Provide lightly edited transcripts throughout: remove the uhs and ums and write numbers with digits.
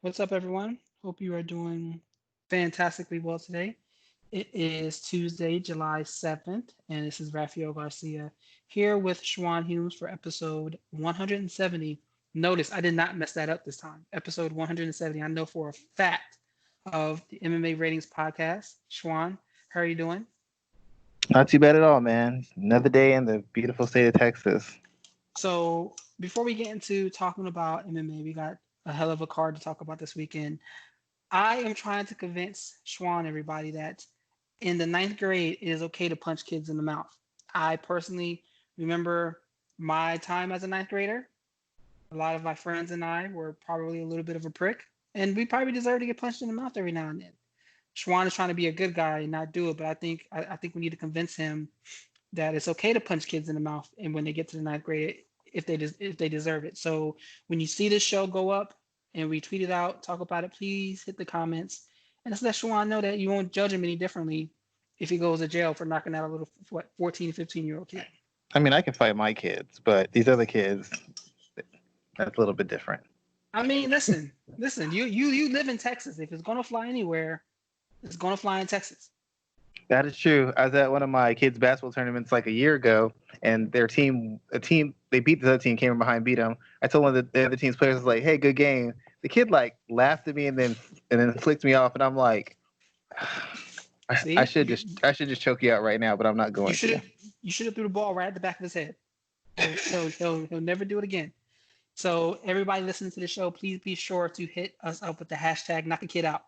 What's up, everyone? Hope you are doing fantastically well today. It is Tuesday, July 7th, and this is Raphael Garcia here with Schwan Humes for episode 170. Notice I did not mess that up this time. Episode 170. I know for a fact of the MMA Ratings podcast. Schwan, how are you doing? Not too bad at all, man. Another day in the beautiful state of Texas. So, before we get into talking about MMA, we got a hell of a card to talk about this weekend. I am trying to convince Schwan, everybody, that in the ninth grade, it is okay to punch kids in the mouth. I personally remember my time as a ninth grader. A lot of my friends and I were probably a little bit of a prick, and we probably deserve to get punched in the mouth every now and then. Schwan is trying to be a good guy and not do it, but I think we need to convince him that it's okay to punch kids in the mouth, and when they get to the ninth grade, if they deserve it. So when you see this show go up and we tweet it out, talk about it, please hit the comments and just let Shawan know that you won't judge him any differently if he goes to jail for knocking out a little 14, 15-year-old kid. I mean, I can fight my kids, but these other kids, that's a little bit different. I mean, listen. You live in Texas. If it's gonna fly anywhere, it's gonna fly in Texas. That is true. I was at one of my kids' basketball tournaments like a year ago, and they beat the other team, came from behind, beat them. I told one of the other team's players, was like, "Hey, good game." The kid like laughed at me and then flicked me off, and I'm like, See, I should just choke you out right now, but I'm not you going should to. have you should have threw the ball right at the back of his head. He'll never do it again. So everybody listening to the show, please be sure to hit us up with the hashtag knock a kid out.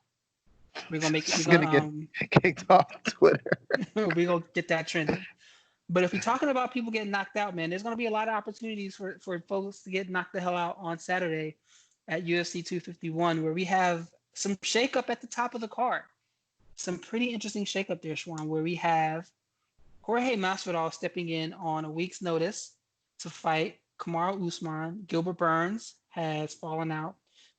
We're gonna make it. It's gonna get kicked off Twitter. we're gonna get that trending. But if we're talking about people getting knocked out, man, there's gonna be a lot of opportunities for folks to get knocked the hell out on Saturday at UFC 251, where we have some shakeup at the top of the card. Some pretty interesting shakeup there, Schwan, where we have Jorge Masvidal stepping in on a week's notice to fight Kamaru Usman. Gilbert Burns has fallen out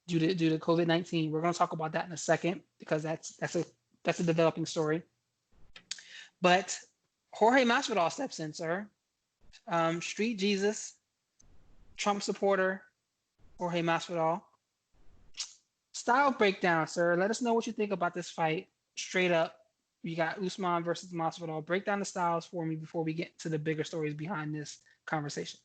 due to COVID-19. We're going to talk about that in a second because that's a developing story. But Jorge Masvidal steps in, sir. Street Jesus, Trump supporter, Jorge Masvidal. Style breakdown, sir. Let us know what you think about this fight. Straight up, you got Usman versus Masvidal. Break down the styles for me before we get to the bigger stories behind this conversation.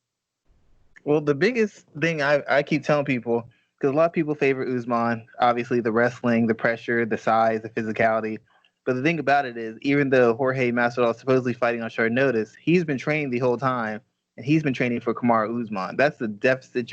Well, the biggest thing I keep telling people, because a lot of people favor Usman, obviously the wrestling, the pressure, the size, the physicality. But the thing about it is, even though Jorge Masvidal is supposedly fighting on short notice, he's been training the whole time, and he's been training for Kamaru Usman. That's the deficit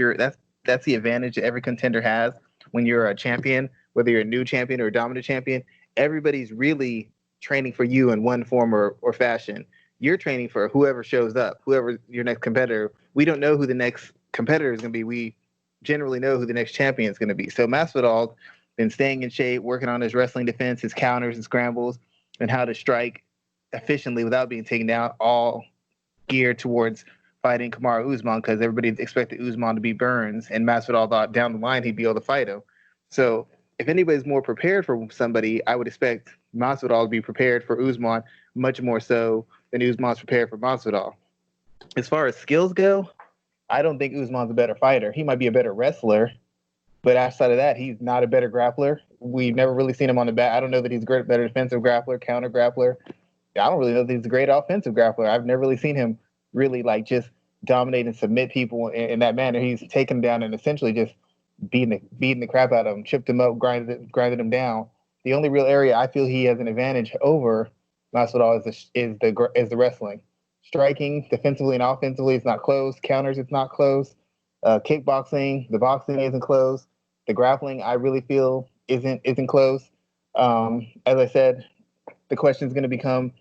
that's the advantage that every contender has when you're a champion, whether you're a new champion or a dominant champion. Everybody's really training for you in one form or fashion. You're training for whoever shows up, whoever your next competitor. We don't know who the next competitor is going to be. We generally know who the next champion is going to be. So Masvidal been staying in shape, working on his wrestling defense, his counters and scrambles, and how to strike efficiently without being taken down, all geared towards fighting Kamaru Usman because everybody expected Usman to be Burns, and Masvidal thought down the line he'd be able to fight him. So if anybody's more prepared for somebody, I would expect Masvidal to be prepared for Usman much more so than Usman's prepared for Masvidal. As far as skills go, I don't think Usman's a better fighter. He might be a better wrestler, but outside of that, he's not a better grappler. We've never really seen him on the back. I don't know that he's a better defensive grappler, counter grappler. I don't really know that he's a great offensive grappler. I've never really seen him really like just dominate and submit people in that manner. He's taken down and essentially just beating the crap out of him, chipped him up, grinded him down. The only real area I feel he has an advantage over Masvidal is the wrestling. Striking defensively and offensively, it's not close. Counters, it's not close. Kickboxing, the boxing isn't close. The grappling, I really feel isn't close. As I said, the question is going to become: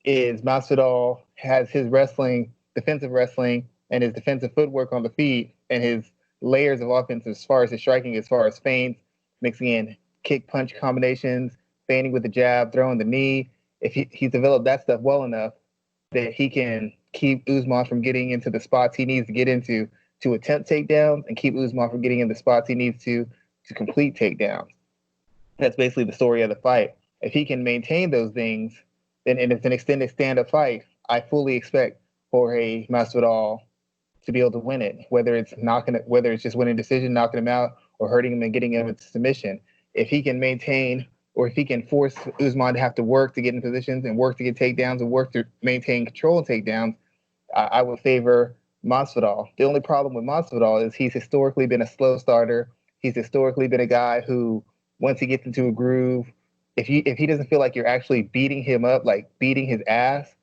is Masvidal has his wrestling, defensive wrestling, and his defensive footwork on the feet, and his layers of offense as far as his striking, as far as feints, mixing in kick punch combinations, feigning with the jab, throwing the knee. If he's developed that stuff well enough that he can keep Usman from getting into the spots he needs to get into to attempt takedowns and keep Usman from getting in the spots he needs to complete takedowns. That's basically the story of the fight. If he can maintain those things, then and it's an extended stand-up fight, I fully expect Jorge Masvidal to be able to win it, whether it's just winning decision, knocking him out, or hurting him and getting him into submission. If he can maintain, or if he can force Usman to have to work to get in positions and work to get takedowns and work to maintain control of takedowns, I would favor Masvidal. The only problem with Masvidal is he's historically been a slow starter. He's historically been a guy who, once he gets into a groove, if he doesn't feel like you're actually beating him up, like beating his ass,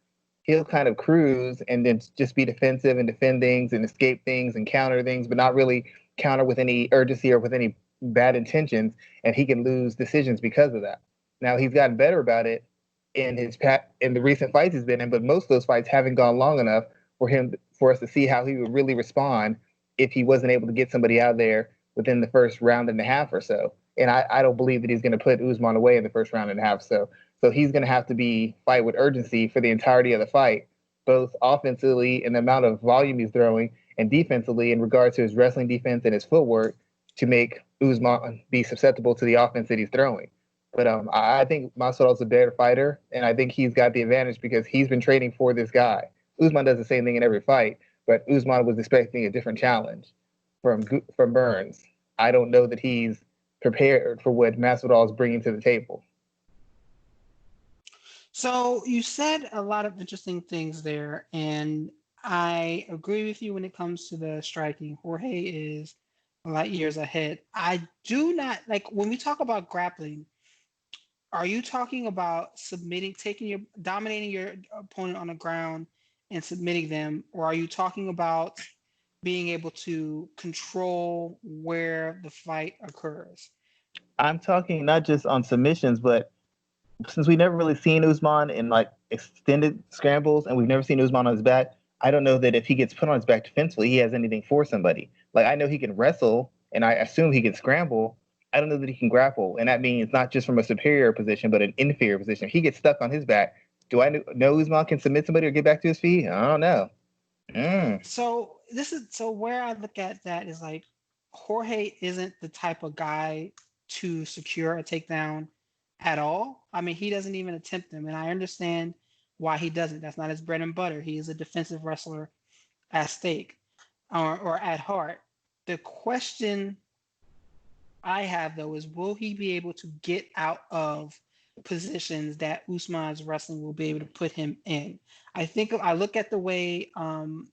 he'll kind of cruise and then just be defensive and defend things and escape things and counter things, but not really counter with any urgency or with any bad intentions, and he can lose decisions because of that. Now he's gotten better about it in the recent fights he's been in, but most of those fights haven't gone long enough for us to see how he would really respond if he wasn't able to get somebody out there within the first round and a half or so. And I don't believe that he's going to put Usman away in the first round and a half. So he's going to have to fight with urgency for the entirety of the fight, both offensively in the amount of volume he's throwing and defensively in regards to his wrestling defense and his footwork to make Usman be susceptible to the offense that he's throwing. But I think Masvidal's a better fighter, and I think he's got the advantage because he's been training for this guy. Usman does the same thing in every fight, but Usman was expecting a different challenge from Burns. I don't know that he's prepared for what Masvidal is bringing to the table. So you said a lot of interesting things there, and I agree with you when it comes to the striking. Jorge is light years ahead. I do not like when we talk about grappling. Are you talking about dominating your opponent on the ground and submitting them, or are you talking about being able to control where the fight occurs? I'm talking not just on submissions, but since we never really seen Usman in like extended scrambles and we've never seen Usman on his back, I don't know that if he gets put on his back defensively, he has anything for somebody. Like I know he can wrestle and I assume he can scramble. I don't know that he can grapple. And that means not just from a superior position, but an inferior position. If he gets stuck on his back, do I know Usman can submit somebody or get back to his feet? I don't know. So where I look at that is like Jorge isn't the type of guy to secure a takedown at all. I mean, he doesn't even attempt them, and I understand why he doesn't. That's not his bread and butter. He is a defensive wrestler at stake or at heart. The question I have though is will he be able to get out of positions that Usman's wrestling will be able to put him in? I think I look at the way Khabib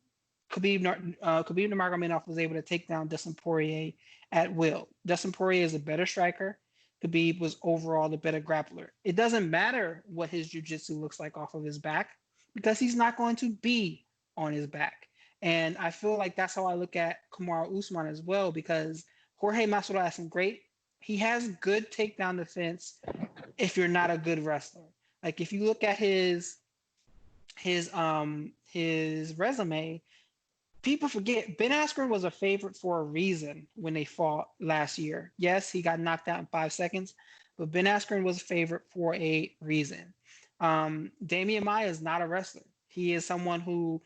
Nurmagomedov was able to take down Dustin Poirier at will. Dustin Poirier is a better striker. Khabib was overall the better grappler. It doesn't matter what his jiu-jitsu looks like off of his back because he's not going to be on his back. And I feel like that's how I look at Kamaru Usman as well because Jorge Masvidal has some great. He has good takedown defense if you're not a good wrestler. Like if you look at his resume, people forget Ben Askren was a favorite for a reason when they fought last year. Yes, he got knocked out in 5 seconds, but Ben Askren was a favorite for a reason. Damian Maia is not a wrestler. He is someone who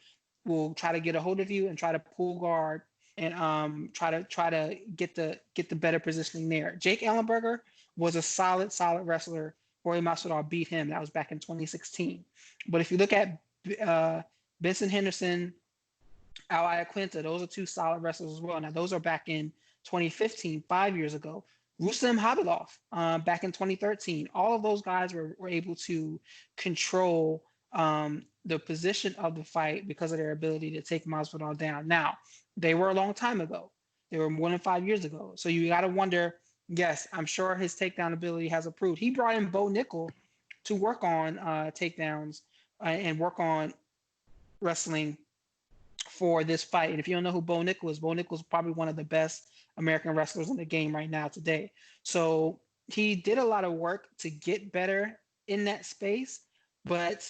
will try to get a hold of you and try to pull guard and try to get the better positioning there. Jake Ellenberger was a solid wrestler. Jorge Masvidal beat him. That was back in 2016. But if you look at Benson Henderson, Al Iaquinta, those are two solid wrestlers as well. Now, those are back in 2015, 5 years ago. Rustam Khabilov back in 2013. All of those guys were able to control the position of the fight because of their ability to take Masvidal down. Now, they were a long time ago. They were more than 5 years ago. So you got to wonder, yes, I'm sure his takedown ability has improved. He brought in Bo Nickel to work on takedowns and work on wrestling for this fight. And if you don't know who Bo Nickel is probably one of the best American wrestlers in the game right now today. So he did a lot of work to get better in that space, but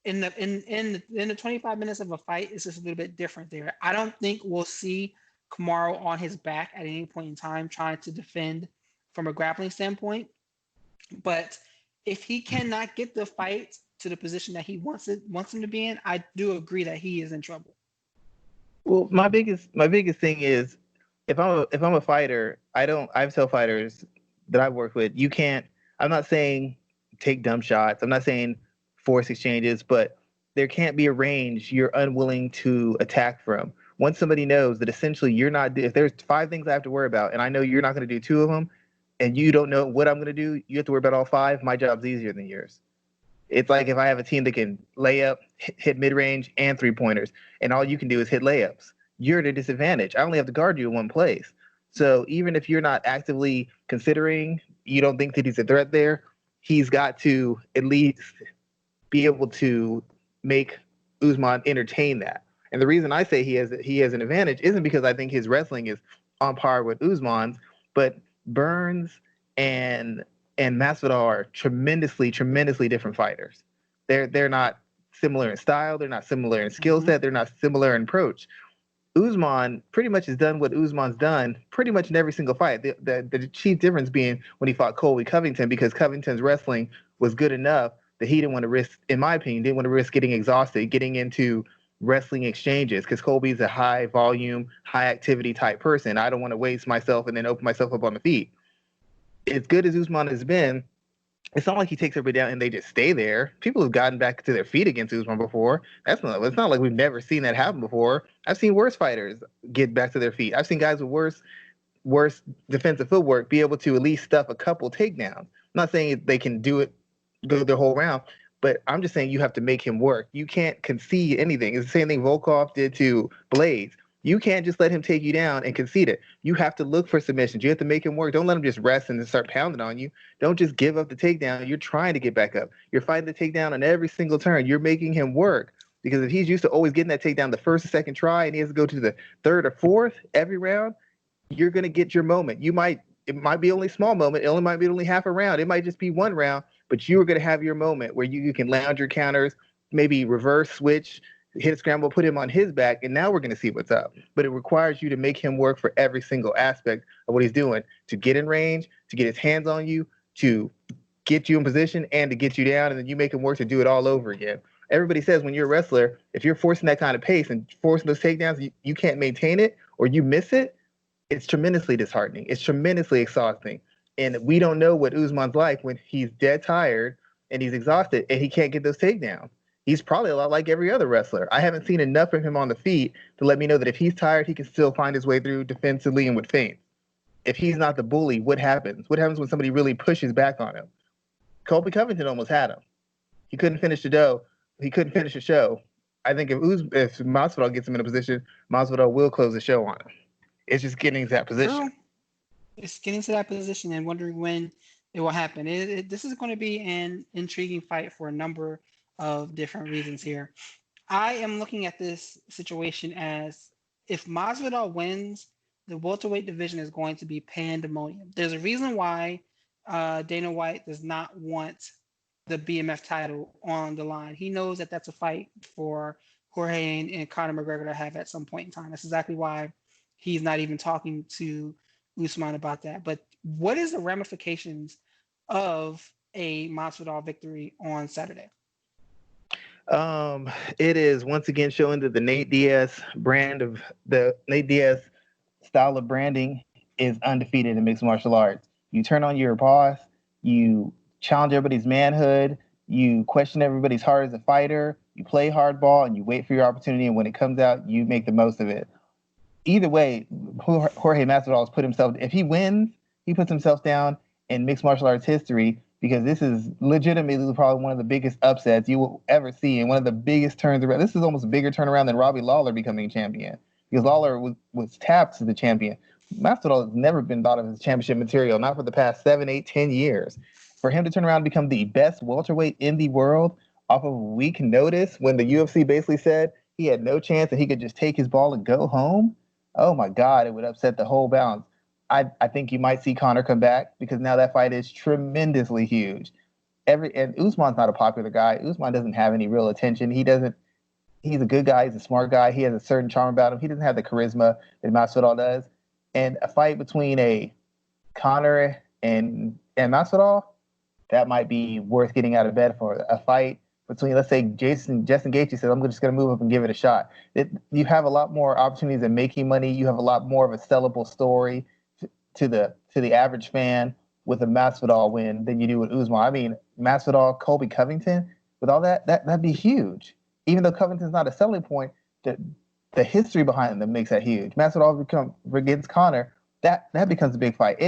in the 25 minutes of a fight, it's just a little bit different there. I don't think we'll see Kamaru on his back at any point in time trying to defend from a grappling standpoint. But if he cannot get the fight to the position that he wants him to be in, I do agree that he is in trouble. Well, my biggest thing is if I'm a fighter, I've told fighters that I've worked with, I'm not saying take dumb shots. I'm not saying force exchanges, but there can't be a range you're unwilling to attack from. once somebody knows that essentially you're not, if there's 5 things I have to worry about, and I know you're not going to do 2 of them, and you don't know what I'm going to do, you have to worry about all 5. My job's easier than yours. It's like if I have a team that can lay up, hit mid-range, and 3-pointers, and all you can do is hit layups, you're at a disadvantage. I only have to guard you in one place. So even if you're not actively considering, you don't think that he's a threat there, he's got to at least be able to make Usman entertain that. And the reason I say he has an advantage isn't because I think his wrestling is on par with Usman's, but Burns and Masvidal are tremendously different fighters. They're not similar in style. They're not similar in skill set. They're not similar in approach. Usman pretty much has done what Usman's done pretty much in every single fight. The chief difference being when he fought Colby Covington, because Covington's wrestling was good enough that he didn't want to risk, in my opinion, didn't want to risk getting exhausted, getting into wrestling exchanges, because Colby's a high volume, high activity type person. I don't want to waste myself and then open myself up on the feet. As good as Usman has been, it's not like he takes everybody down and they just stay there. People have gotten back to their feet against Usman before. It's not like we've never seen that happen before. I've seen worse fighters get back to their feet. I've seen guys with worse defensive footwork be able to at least stuff a couple takedowns. I'm not saying they can do it, go their whole round, but I'm just saying you have to make him work. You can't concede anything. It's the same thing Volkov did to Blades. You can't just let him take you down and concede it. You have to look for submissions. You have to make him work. Don't let him just rest and then start pounding on you. Don't just give up the takedown. You're trying to get back up. You're fighting the takedown on every single turn. You're making him work, because if he's used to always getting that takedown the first or second try and he has to go to the third or fourth every round, you're going to get your moment. It might be only a small moment. It might be only half a round. It might just be 1 round, but you are going to have your moment where you can lounge your counters, maybe reverse switch, hit a scramble, put him on his back, and now we're going to see what's up. But it requires you to make him work for every single aspect of what he's doing, to get in range, to get his hands on you, to get you in position, and to get you down, and then you make him work to do it all over again. Everybody says when you're a wrestler, if you're forcing that kind of pace and forcing those takedowns, you can't maintain it or you miss it, it's tremendously disheartening. It's tremendously exhausting. And we don't know what Usman's like when he's dead tired and he's exhausted and he can't get those takedowns. He's probably a lot like every other wrestler. I haven't seen enough of him on the feet to let me know that if he's tired, he can still find his way through defensively and with feint. If he's not the bully, what happens? What happens when somebody really pushes back on him? Colby Covington almost had him. He couldn't finish the dough. He couldn't finish the show. I think if Masvidal gets him in a position, Masvidal will close the show on him. It's just getting to that position. True. It's getting to that position and wondering when it will happen. This is going to be an intriguing fight for a number of different reasons here. I am looking at this situation as, if Masvidal wins, the welterweight division is going to be pandemonium. There's a reason why Dana White does not want the BMF title on the line. He knows that that's a fight for Jorge and Conor McGregor to have at some point in time. That's exactly why he's not even talking to Usman about that. But what is the ramifications of a Masvidal victory on Saturday? It is once again showing that the Nate Diaz style of branding is undefeated in mixed martial arts. You turn on your boss, you challenge everybody's manhood, you question everybody's heart as a fighter, you play hardball, and you wait for your opportunity, and when it comes out, you make the most of it. Either way, Jorge Masvidal has put himself, if he wins, he puts himself down in mixed martial arts history, because this is legitimately probably one of the biggest upsets you will ever see, and one of the biggest turns around. This is almost a bigger turnaround than Robbie Lawler becoming champion, because Lawler was tapped as the champion. Masvidal has never been thought of as championship material, not for the past 7, 8, 10 years. For him to turn around and become the best welterweight in the world off of weak notice, when the UFC basically said he had no chance and he could just take his ball and go home, oh my God, it would upset the whole balance. I think you might see Conor come back, because now that fight is tremendously huge. And Usman's not a popular guy. Usman doesn't have any real attention. He's a good guy. He's a smart guy. He has a certain charm about him. He doesn't have the charisma that Masvidal does. And a fight between a Conor and Masvidal, that might be worth getting out of bed for. A fight between, let's say, Justin Gaethje says, I'm just going to move up and give it a shot. You have a lot more opportunities in making money. You have a lot more of a sellable story to the average fan with a Masvidal win than you do with Usman. I mean, Masvidal, Colby Covington, with all that'd be huge. Even though Covington's not a selling point, the the history behind them makes that huge. Masvidal against Conor, that becomes a big fight.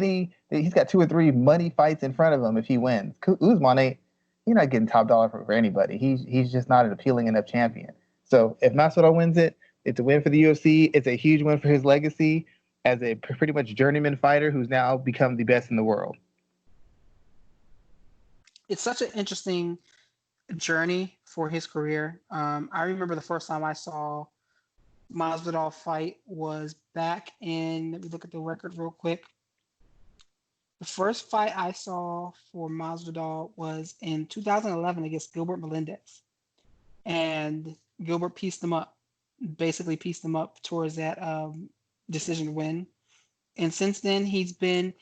He's got 2 or 3 money fights in front of him if he wins. Usman he's not getting top dollar for anybody. He's just not an appealing enough champion. So if Masvidal wins it, it's a win for the UFC. It's a huge win for his legacy as a pretty much journeyman fighter who's now become the best in the world. It's such an interesting journey for his career. I remember the first time I saw Masvidal fight was back in, let me look at the record real quick. The first fight I saw for Masvidal was in 2011 against Gilbert Melendez. And Gilbert basically pieced him up towards that decision win. And since then, he's been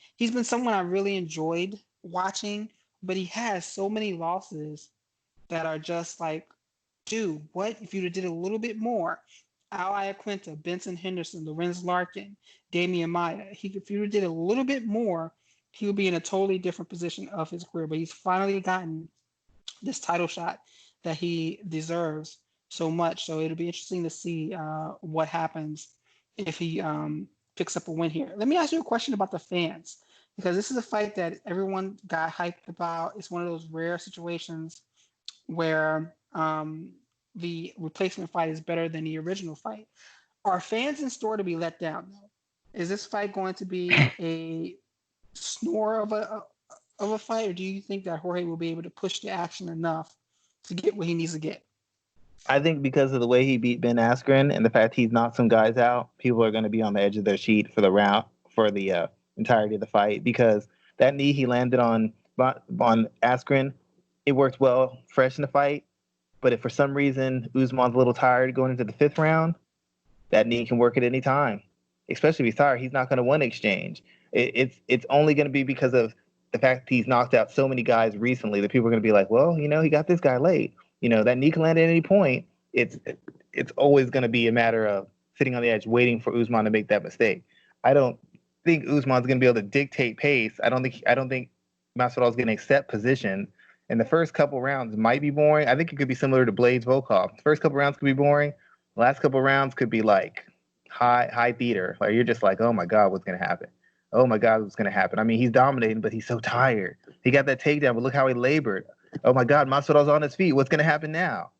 someone I really enjoyed watching, but he has so many losses that are just like, dude, what if you did a little bit more? Al Iaquinta, Benson Henderson, Lorenz Larkin, Damian Maia. If you did a little bit more, he would be in a totally different position of his career. But he's finally gotten this title shot that he deserves so much. So it'll be interesting to see what happens if he picks up a win here. Let me ask you a question about the fans, because this is a fight that everyone got hyped about. It's one of those rare situations where the replacement fight is better than the original fight. Are fans in store to be let down, though? Is this fight going to be a snore of a fight, or do you think that Jorge will be able to push the action enough to get what he needs to get? I think because of the way he beat Ben Askren and the fact he's knocked some guys out, people are going to be on the edge of their seat for the entirety of the fight, because that knee he landed on Askren, it worked well fresh in the fight. But if for some reason Usman's a little tired going into the 5th round, that knee can work at any time. Especially if he's tired, he's not going to win exchange. It's only going to be because of the fact that he's knocked out so many guys recently that people are going to be like, well, he got this guy late. That knee can land at any point. It's always going to be a matter of sitting on the edge waiting for Usman to make that mistake. I don't think Usman's going to be able to dictate pace. I don't think Masvidal's going to accept position. And the first couple rounds might be boring. I think it could be similar to Blades Volkov. The first couple rounds could be boring. The last couple rounds could be like high theater. Like you're just like, oh my God, what's going to happen? Oh my God, what's going to happen? I mean, he's dominating, but he's so tired. He got that takedown, but look how he labored. Oh my God, Masvidal's on his feet. What's going to happen now?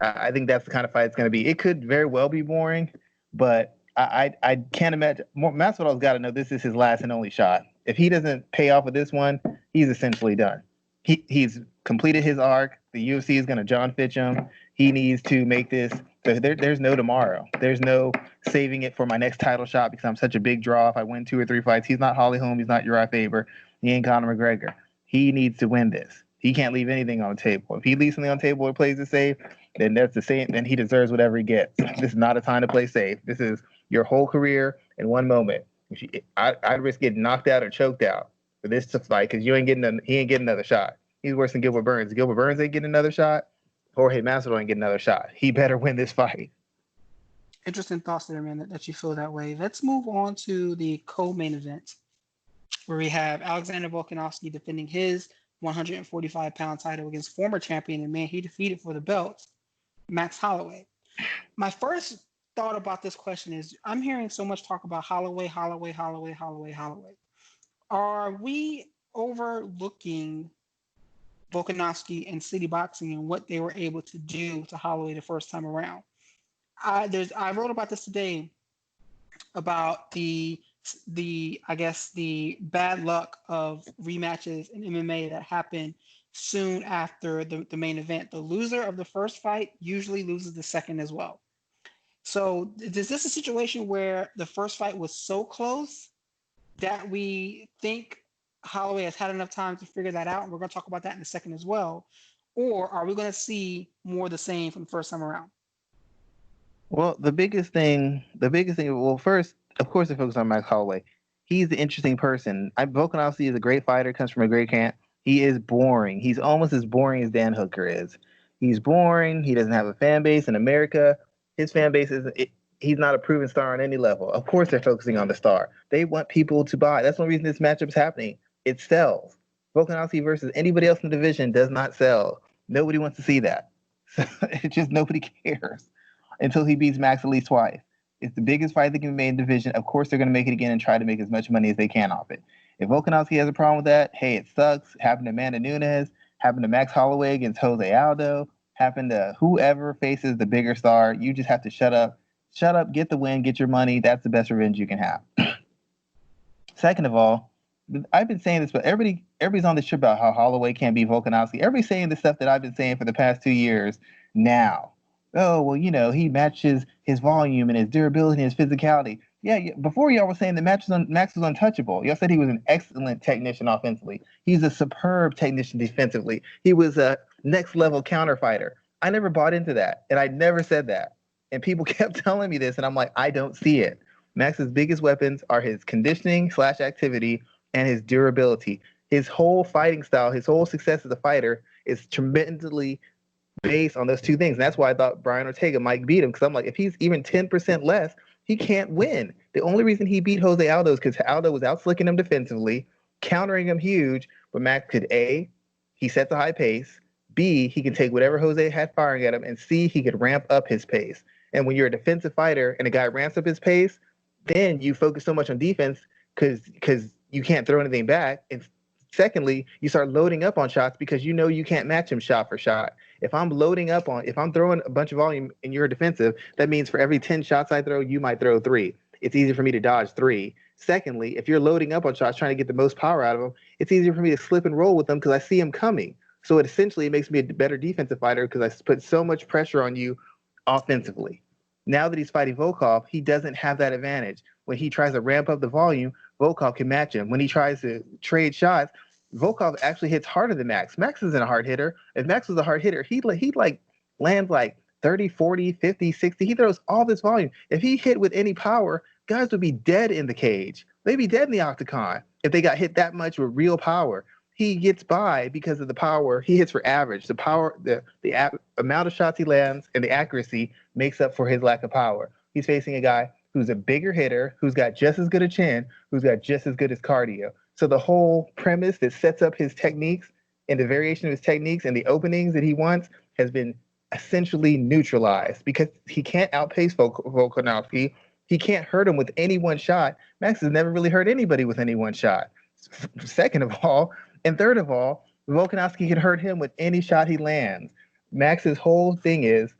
I think that's the kind of fight it's going to be. It could very well be boring, but I can't imagine. Masvidal's got to know this is his last and only shot. If he doesn't pay off with this one, he's essentially done. He's completed his arc. The UFC is going to John Fitch him. He needs to make this. There's no tomorrow. There's no saving it for my next title shot because I'm such a big draw. If I win 2 or 3 fights, he's not Holly Holm. He's not Uriah Faber. He ain't Conor McGregor. He needs to win this. He can't leave anything on the table. If he leaves something on the table or plays it safe, then that's the same. Then he deserves whatever he gets. This is not a time to play safe. This is your whole career in one moment. I'd risk getting knocked out or choked out for this to fight because he ain't getting another shot. He's worse than Gilbert Burns. Gilbert Burns ain't getting another shot. Jorge Masvidal ain't getting another shot. He better win this fight. Interesting thoughts there, man, that you feel that way. Let's move on to the co-main event, where we have Alexander Volkanovski defending his 145-pound title against former champion and man he defeated for the belt, Max Holloway. My first thought about this question is I'm hearing so much talk about Holloway. Are we overlooking Volkanovski and City Boxing and what they were able to do to Holloway the first time around? I wrote about this today about the bad luck of rematches in MMA that happen soon after the main event. The loser of the first fight usually loses the second as well. So is this a situation where the first fight was so close that we think Holloway has had enough time to figure that out, and we're going to talk about that in a second as well? Or are we going to see more of the same from the first time around? Well, the biggest thing, well, first, of course, they focus on Max Holloway. He's an interesting person. Volkanovski is a great fighter, comes from a great camp. He is boring. He's almost as boring as Dan Hooker is. He's boring. He doesn't have a fan base in America. His fan base he's not a proven star on any level. Of course, they're focusing on the star. They want people to buy. That's one reason this matchup's happening. It sells. Volkanovski versus anybody else in the division does not sell. Nobody wants to see that. So it just nobody cares. until he beats Max at least twice. It's the biggest fight that can be made in the division. Of course, they're going to make it again and try to make as much money as they can off it. If Volkanovski has a problem with that, hey, it sucks. Happened to Amanda Nunes, happened to Max Holloway against Jose Aldo, happened to whoever faces the bigger star. You just have to shut up, get the win, get your money. That's the best revenge you can have. Second of all, I've been saying this, but everybody's on this trip about how Holloway can't beat Volkanovski. Everybody's saying the stuff that I've been saying for the past 2 years now. Oh, well, he matches his volume and his durability and his physicality. Yeah, before y'all were saying that Max was untouchable. Y'all said he was an excellent technician offensively. He's a superb technician defensively. He was a next-level counter fighter. I never bought into that, and I never said that. And people kept telling me this, and I'm like, I don't see it. Max's biggest weapons are his conditioning/activity and his durability. His whole fighting style, his whole success as a fighter is tremendously based on those two things. And that's why I thought Brian Ortega might beat him, because I'm like, if he's even 10% less, he can't win. The only reason he beat Jose Aldo is because Aldo was out-slicking him defensively, countering him huge, but Max could, A, he sets a high pace, B, he can take whatever Jose had firing at him, and C, he could ramp up his pace. And when you're a defensive fighter and a guy ramps up his pace, then you focus so much on defense because you can't throw anything back. And secondly, you start loading up on shots because you can't match him shot for shot. If I'm throwing a bunch of volume and you're defensive, that means for every 10 shots I throw, you might throw 3. It's easier for me to dodge 3. Secondly, if you're loading up on shots trying to get the most power out of them, it's easier for me to slip and roll with them because I see them coming. So it essentially makes me a better defensive fighter because I put so much pressure on you offensively. Now that he's fighting Volkov, he doesn't have that advantage. When he tries to ramp up the volume, Volkov can match him. When he tries to trade shots, Volkov actually hits harder than Max. Max isn't a hard hitter. If Max was a hard hitter, he'd lands like 30, 40, 50, 60. He throws all this volume. If he hit with any power, guys would be dead in the cage. They'd be dead in the octagon if they got hit that much with real power. He gets by because of the power. He hits for average. The power, the amount of shots he lands and the accuracy makes up for his lack of power. He's facing a guy who's a bigger hitter, who's got just as good a chin, who's got just as good as cardio. So the whole premise that sets up his techniques and the variation of his techniques and the openings that he wants has been essentially neutralized because he can't outpace Volkanovski. He can't hurt him with any one shot. Max has never really hurt anybody with any one shot. Second of all, and third of all, Volkanovski can hurt him with any shot he lands. Max's whole thing is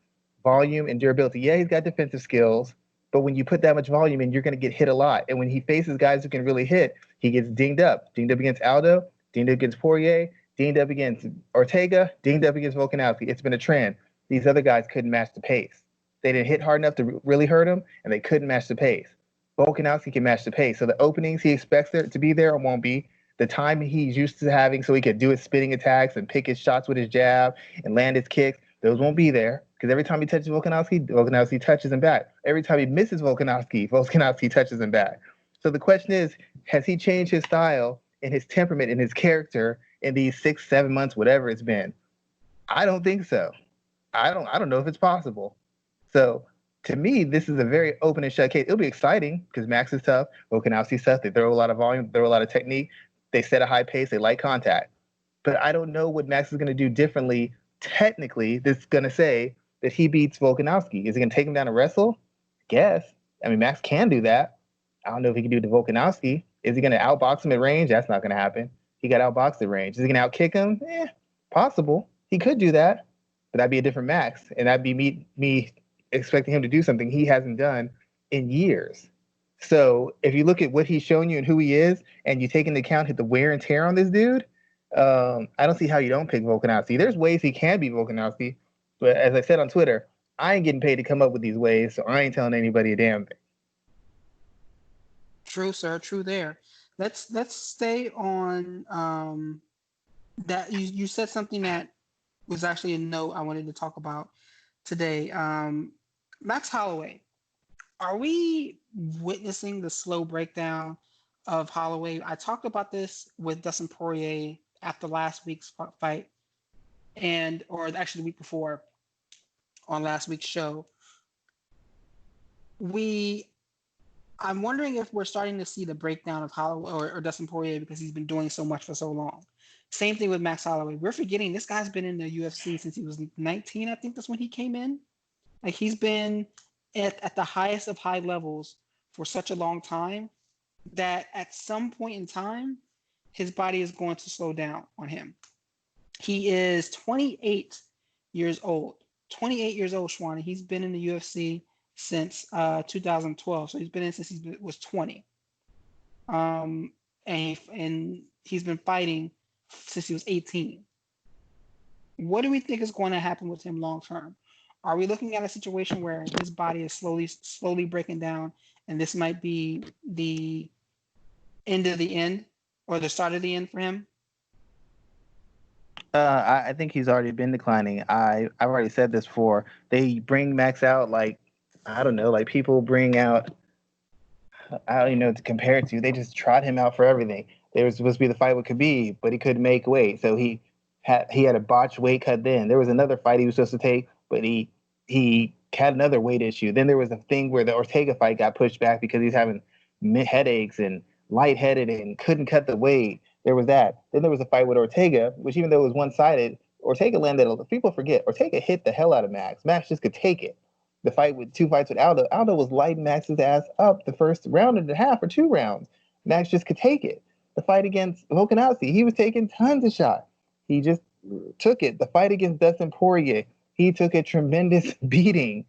volume and durability. Yeah, he's got defensive skills, but when you put that much volume in, you're going to get hit a lot. And when he faces guys who can really hit, he gets dinged up. Dinged up against Aldo, dinged up against Poirier, dinged up against Ortega, dinged up against Volkanovski. It's been a trend. These other guys couldn't match the pace. They didn't hit hard enough to really hurt him, and they couldn't match the pace. Volkanovski can match the pace. So the openings he expects there to be there won't be. The time he's used to having so he could do his spinning attacks and pick his shots with his jab and land his kicks, those won't be there. Because every time he touches Volkanovski touches him back. Every time he misses Volkanovski touches him back. So the question is, has he changed his style and his temperament and his character in these 6, 7 months, whatever it's been? I don't think so. I don't know if it's possible. So to me, this is a very open and shut case. It'll be exciting because Max is tough, Volkanovski's tough. They throw a lot of volume, throw a lot of technique. They set a high pace. They like contact. But I don't know what Max is going to do differently technically that's going to say that he beats Volkanovski. Is he going to take him down and wrestle? I guess. I mean, Max can do that. I don't know if he can do it to Volkanovski. Is he going to outbox him at range? That's not going to happen. He got outboxed at range. Is he going to outkick him? Possible. He could do that. But that'd be a different Max. And that'd be me expecting him to do something he hasn't done in years. So if you look at what he's shown you and who he is, and you take into account the wear and tear on this dude, I don't see how you don't pick Volkanovski. There's ways he can beat Volkanovski, but as I said on Twitter, I ain't getting paid to come up with these ways, so I ain't telling anybody a damn thing. True, sir. True there. Let's stay on that. You said something that was actually a note I wanted to talk about today. Max Holloway. Are we witnessing the slow breakdown of Holloway? I talked about this with Dustin Poirier after last week's fight, or actually the week before on last week's show. I'm wondering if we're starting to see the breakdown of Holloway or Dustin Poirier because he's been doing so much for so long. Same thing with Max Holloway. We're forgetting this guy's been in the UFC since he was 19. I think that's when he came in. Like he's been at the highest of high levels for such a long time that at some point in time, his body is going to slow down on him. He is 28 years old. 28 years old, Schwan. He's been in the UFC since 2012. So he's been in since he was 20. And he's been fighting since he was 18. What do we think is going to happen with him long term? Are we looking at a situation where his body is slowly breaking down, and this might be the end of the end or the start of the end for him? I think he's already been declining. I've already said this before. They bring Max out like, I don't know, like people bring out, I don't even know what to compare it to. They just trot him out for everything. There was supposed to be the fight with Khabib, but he couldn't make weight, so he had a botched weight cut. Then there was another fight he was supposed to take, but he had another weight issue. Then there was a thing where the Ortega fight got pushed back because he's having headaches and lightheaded and couldn't cut the weight. There was that. Then there was a fight with Ortega, which even though it was one-sided, Ortega landed. People forget Ortega hit the hell out of Max. Max just could take it. The fight with two fights with Aldo. Aldo was lighting Max's ass up the first round and a half or 2 rounds. Max just could take it. The fight against Volkanovski, he was taking tons of shots. He just took it. The fight against Dustin Poirier, he took a tremendous beating.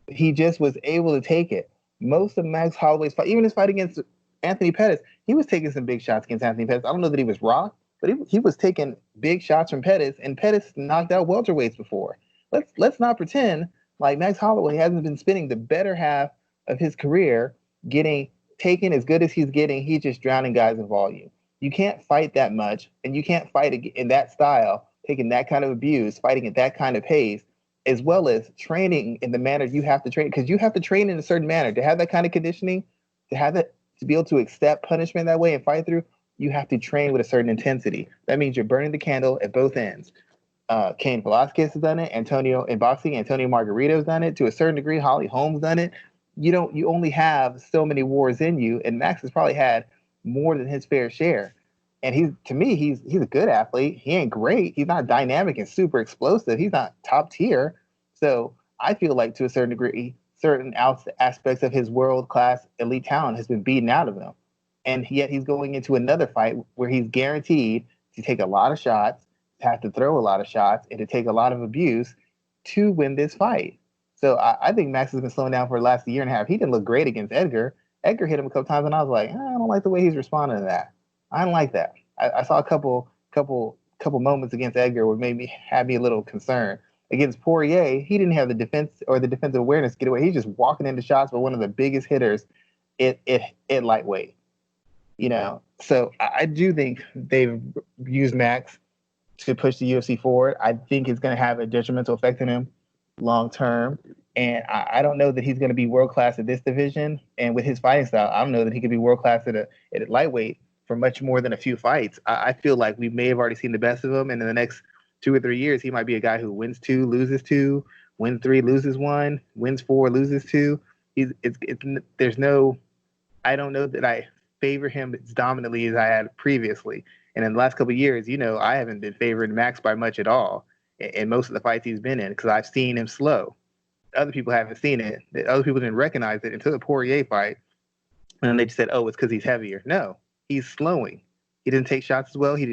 He just was able to take it. Most of Max Holloway's fight, even his fight against Anthony Pettis, he was taking some big shots against Anthony Pettis. I don't know that he was rocked, but he was taking big shots from Pettis, and Pettis knocked out welterweights before. Let's not pretend like Max Holloway hasn't been spending the better half of his career getting taken as good as he's getting. He's just drowning guys in volume. You can't fight that much, and you can't fight in that style, taking that kind of abuse, fighting at that kind of pace, as well as training in the manner you have to train, because you have to train in a certain manner to have that kind of conditioning, to have that, to be able to accept punishment that way and fight through. You have to train with a certain intensity. That means you're burning the candle at both ends. Cain Velasquez has done it. Antonio in boxing, Antonio Margarito's done it to a certain degree. Holly Holmes done it. You only have so many wars in you, and Max has probably had more than his fair share. And he's a good athlete. He ain't great. He's not dynamic and super explosive. He's not top tier. So I feel like to a certain degree, certain aspects of his world class elite talent has been beaten out of him. And yet he's going into another fight where he's guaranteed to take a lot of shots, to have to throw a lot of shots, and to take a lot of abuse to win this fight. So I think Max has been slowing down for the last year and a half. He didn't look great against Edgar. Edgar hit him a couple times, and I was like, I don't like the way he's responding to that. I don't like that. I saw a couple moments against Edgar where had me a little concerned. Against Poirier, he didn't have the defense or the defensive awareness to get away. He's just walking into shots with one of the biggest hitters in lightweight. So I do think they've used Max to push the UFC forward. I think it's going to have a detrimental effect on him long term. And I don't know that he's going to be world class at this division. And with his fighting style, I don't know that he could be world class at a lightweight for much more than a few fights. I feel like we may have already seen the best of him. And in the next 2 or 3 years, he might be a guy who wins 2, loses 2, wins 3, loses 1, wins 4, loses 2. I don't know that I favor him as dominantly as I had previously. And in the last couple of years, I haven't been favoring Max by much at all in most of the fights he's been in because I've seen him slow. Other people haven't seen it. Other people didn't recognize it until the Poirier fight. And then they just said, oh, it's because he's heavier. No, he's slowing. He didn't take shots as well. He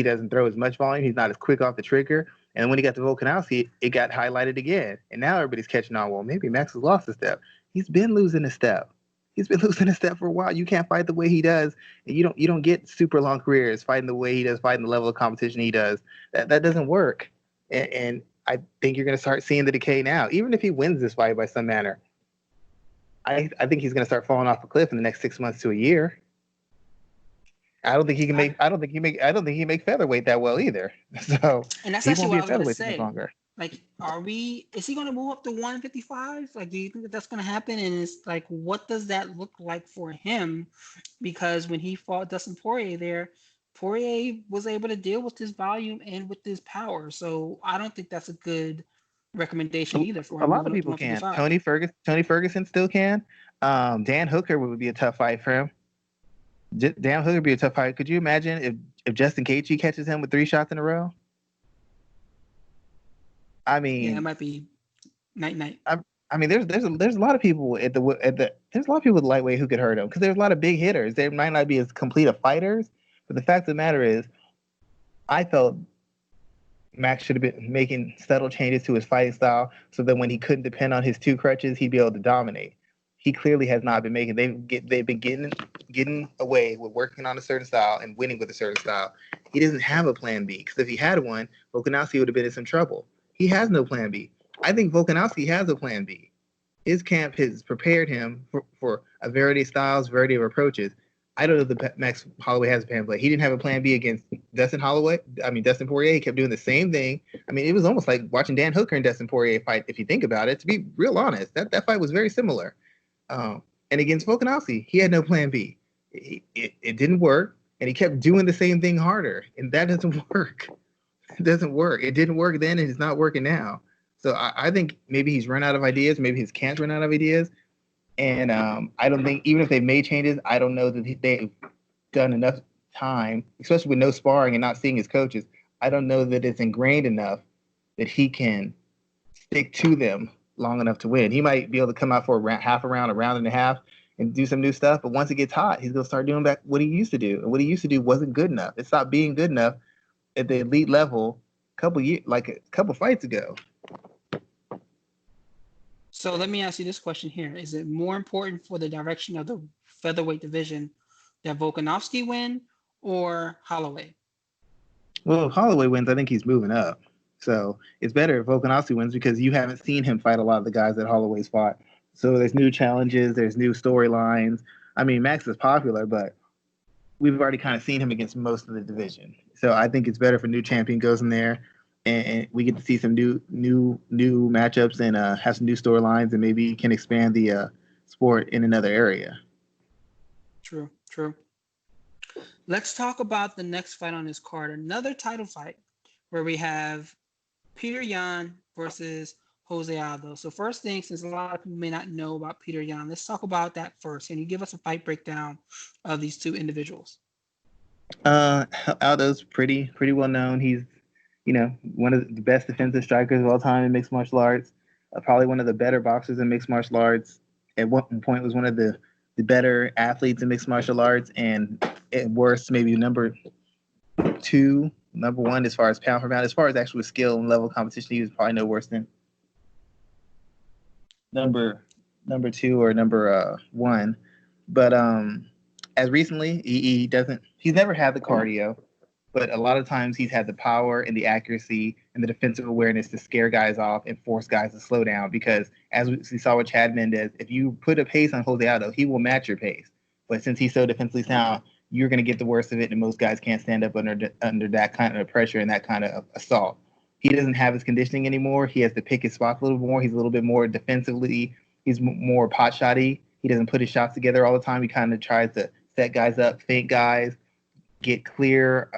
doesn't throw as much volume. He's not as quick off the trigger. And when he got to Volkanovski, it got highlighted again. And now everybody's catching on. Well, maybe Max has lost a step. He's been losing a step. He's been losing a step for a while. You can't fight the way he does, and you don't get super long careers fighting the way he does, fighting the level of competition he does. That doesn't work. And I think you're going to start seeing the decay now. Even if he wins this fight by some manner, I think he's going to start falling off a cliff in the next 6 months to a year. I don't think he can make featherweight that well either. So and that's actually what I was going to say. Longer. Like, is he going to move up to 155? Like, do you think that's going to happen? And it's like, what does that look like for him? Because when he fought Dustin Poirier there, Poirier was able to deal with his volume and with his power. So I don't think that's a good recommendation either for him. A lot of people can. Tony Ferguson still can. Dan Hooker would be a tough fight for him. Dan Hooker would be a tough fight. Could you imagine if Justin Gaethje catches him with 3 shots in a row? I mean, yeah, it might be Night. I mean, there's a lot of people there's a lot of people with lightweight who could hurt him because there's a lot of big hitters. They might not be as complete of fighters, but the fact of the matter is, I felt Max should have been making subtle changes to his fighting style so that when he couldn't depend on his two crutches, he'd be able to dominate. He clearly has not been making. They've been getting away with working on a certain style and winning with a certain style. He doesn't have a plan B because if he had one, Volkanovski would have been in some trouble. He has no plan B. I think Volkanovski has a plan B. His camp has prepared him for a variety of styles, variety of approaches. I don't know if Max Holloway has a plan B. He didn't have a plan B against Dustin Poirier. He kept doing the same thing. I mean, it was almost like watching Dan Hooker and Dustin Poirier fight, if you think about it. To be real honest, that fight was very similar. And against Volkanovski, he had no plan B. It didn't work, and he kept doing the same thing harder, and that doesn't work. It doesn't work. It didn't work then, and it's not working now. So I think maybe he's run out of ideas. Maybe his camp's run out of ideas. And I don't think, even if they've made changes, I don't know that they've done enough time, especially with no sparring and not seeing his coaches. I don't know that it's ingrained enough that he can stick to them long enough to win. He might be able to come out for half a round, a round and a half, and do some new stuff. But once it gets hot, he's going to start doing back what he used to do. And what he used to do wasn't good enough. It stopped being good enough at the elite level a couple fights ago. So let me ask you this question here. Is it more important for the direction of the featherweight division that Volkanovski win or Holloway? Well, if Holloway wins, I think he's moving up. So it's better if Volkanovski wins because you haven't seen him fight a lot of the guys that Holloway's fought. So there's new challenges, there's new storylines. I mean, Max is popular, but we've already kind of seen him against most of the division. So I think it's better if a new champion goes in there and we get to see some new matchups and have some new storylines and maybe can expand the sport in another area. True. Let's talk about the next fight on this card. Another title fight where we have Peter Yan versus Jose Aldo. So first thing, since a lot of people may not know about Peter Yan, let's talk about that first. Can you give us a fight breakdown of these two individuals? Aldo's pretty well known. He's one of the best defensive strikers of all time in mixed martial arts. Probably one of the better boxers in mixed martial arts. At one point, was one of the better athletes in mixed martial arts, and at worst, maybe number one as far as pound for pound. As far as actual skill and level competition, he was probably no worse than number two or number one. But as recently, he's never had the cardio. But a lot of times he's had the power and the accuracy and the defensive awareness to scare guys off and force guys to slow down. Because as we saw with Chad Mendez, if you put a pace on Jose Aldo, he will match your pace. But since he's so defensively sound, you're going to get the worst of it, and most guys can't stand up under that kind of pressure and that kind of assault. He doesn't have his conditioning anymore. He has to pick his spots a little more. He's a little bit more defensively. He's more pot shotty. He doesn't put his shots together all the time. He kind of tries to set guys up, feint guys, get clear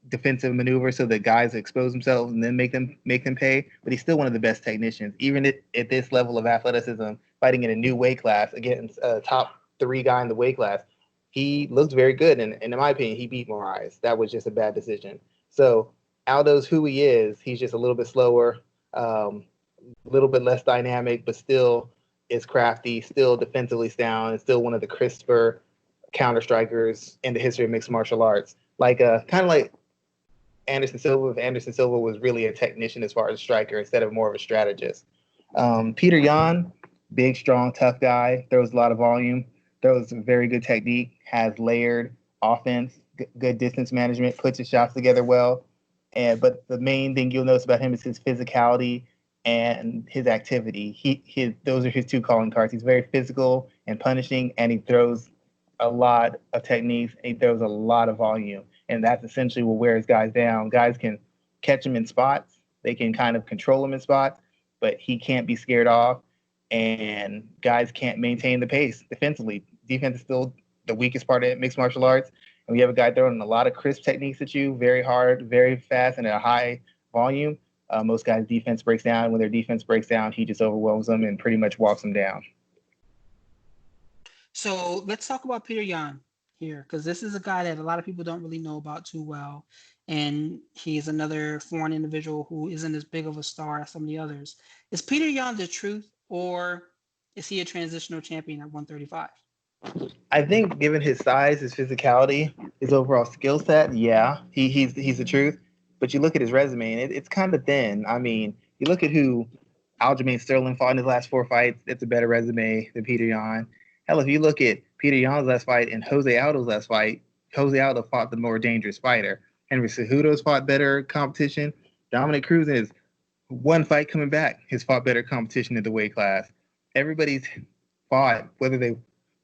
defensive maneuver so that guys expose themselves and then make them pay. But he's still one of the best technicians, even at this level of athleticism, fighting in a new weight class against a top 3 guy in the weight class. He looked very good, and in my opinion, he beat Moraes. That was just a bad decision. So Aldo's who he is. He's just a little bit slower, a little bit less dynamic, but still is crafty, still defensively sound, and still one of the crisper counter strikers in the history of mixed martial arts. Like kind of like Anderson Silva, if Anderson Silva was really a technician as far as a striker instead of more of a strategist. Peter Yan, big, strong, tough guy, throws a lot of volume, throws very good technique, has layered offense, good distance management, puts his shots together well. But the main thing you'll notice about him is his physicality and his activity. Those are his 2 calling cards. He's very physical and punishing, and he throws a lot of techniques, and he throws a lot of volume. And that's essentially what wears guys down. Guys can catch him in spots. They can kind of control him in spots, but he can't be scared off. And guys can't maintain the pace defensively. Defense is still the weakest part of mixed martial arts. And we have a guy throwing a lot of crisp techniques at you, very hard, very fast, and at a high volume. Most guys' defense breaks down. When their defense breaks down, he just overwhelms them and pretty much walks them down. So let's talk about Peter Yan. here, because this is a guy that a lot of people don't really know about too well, and he's another foreign individual who isn't as big of a star as some of the others. Is Peter Yan the truth, or is he a transitional champion at 135? I think given his size, his physicality, his overall skill set, yeah, he's the truth. But you look at his resume, and it's kind of thin. I mean, you look at who Aljamain Sterling fought in his last 4 fights. It's a better resume than Peter Yan. Hell, if you look at Peter Yan's last fight and Jose Aldo's last fight, Jose Aldo fought the more dangerous fighter. Henry Cejudo's fought better competition. Dominic Cruz in his one fight coming back has fought better competition in the weight class. Everybody's fought, whether they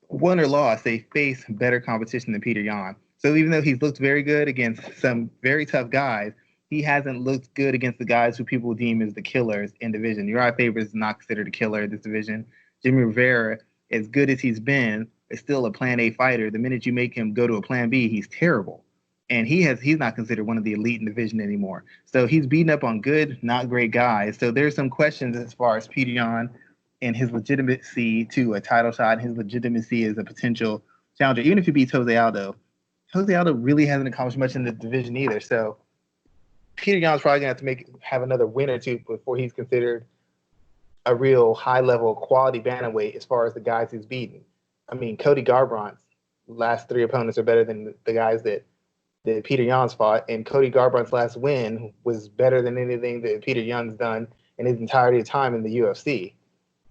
won or lost, they face better competition than Peter Yan. So even though he's looked very good against some very tough guys, he hasn't looked good against the guys who people deem as the killers in division. Uriah Faber is not considered a killer in this division. Jimmy Rivera, as good as he's been, is still a plan A fighter. The minute you make him go to a plan B, he's terrible. And he's not considered one of the elite in the division anymore. So he's beating up on good, not great guys. So there's some questions as far as Peter Yan and his legitimacy to a title shot, his legitimacy as a potential challenger. Even if he beats Jose Aldo really hasn't accomplished much in the division either. So Peter Yan's probably gonna have to have another win or two before he's considered a real high level quality bantamweight as far as the guys he's beaten. I mean, Cody Garbrandt's last 3 opponents are better than the guys that Peter Yan's fought, and Cody Garbrandt's last win was better than anything that Peter Yan's done in his entirety of time in the UFC.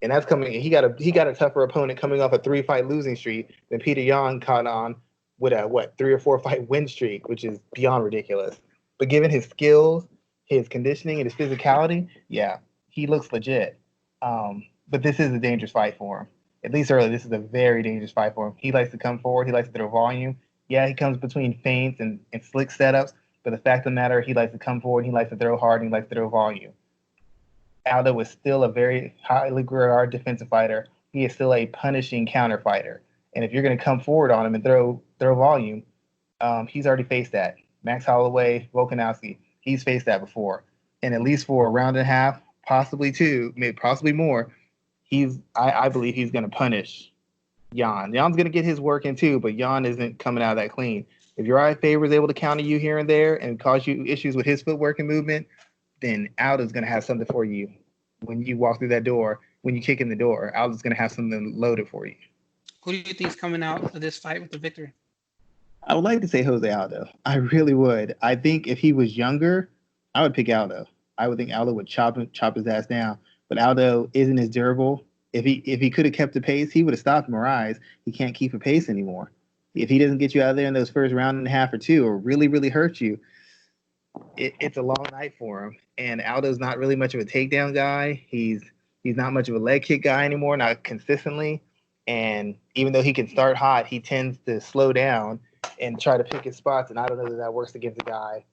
And that's coming. He got a tougher opponent coming off a 3-fight losing streak than Peter Yan caught on with a 3 or 4 fight win streak, which is beyond ridiculous. But given his skills, his conditioning, and his physicality, yeah, he looks legit. But this is a dangerous fight for him. At least early, this is a very dangerous fight for him. He likes to come forward. He likes to throw volume. Yeah, he comes between feints and slick setups. But the fact of the matter, he likes to come forward. He likes to throw hard. And he likes to throw volume. Aldo was still a very highly regarded defensive fighter. He is still a punishing counter fighter. And if you're going to come forward on him and throw volume, he's already faced that. Max Holloway, Volkanovski, he's faced that before. And at least for a round and a half, possibly 2, maybe possibly more, I believe he's going to punish Yan. Yan's going to get his work in too, but Yan isn't coming out that clean. If Uriah Faber is able to counter you here and there and cause you issues with his footwork and movement, then Aldo's going to have something for you when you walk through that door. When you kick in the door, Aldo's going to have something loaded for you. Who do you think is coming out of this fight with the victory? I would like to say Jose Aldo. I really would. I think if he was younger, I would pick Aldo. I would think Aldo would chop his ass down. But Aldo isn't as durable. If he could have kept the pace, he would have stopped Moraes. He can't keep a pace anymore. If he doesn't get you out of there in those first round and a half or 2 or really, really hurt you, it's a long night for him. And Aldo's not really much of a takedown guy. He's not much of a leg kick guy anymore, not consistently. And even though he can start hot, he tends to slow down and try to pick his spots. And I don't know that works against a guy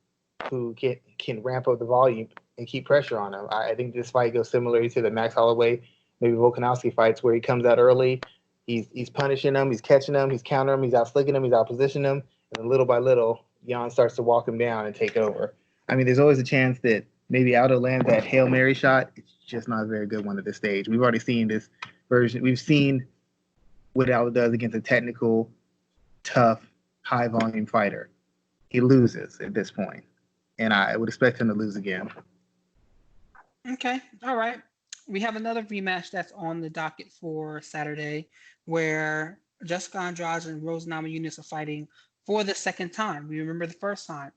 who can ramp up the volume and keep pressure on him. I think this fight goes similarly to the Max Holloway, maybe Volkanovski fights, where he comes out early, he's punishing him, he's catching him, he's countering him, he's out slicking him, he's out positioning him, and then little by little, Yan starts to walk him down and take over. I mean, there's always a chance that maybe Aldo lands that Hail Mary shot. It's just not a very good one at this stage. We've already seen this version. We've seen what Aldo does against a technical, tough, high-volume fighter. He loses at this point, and I would expect him to lose again. Okay, all right. We have another rematch that's on the docket for Saturday, where Jessica Andrade and Rose Namajunas are fighting for the second time. We remember the first time.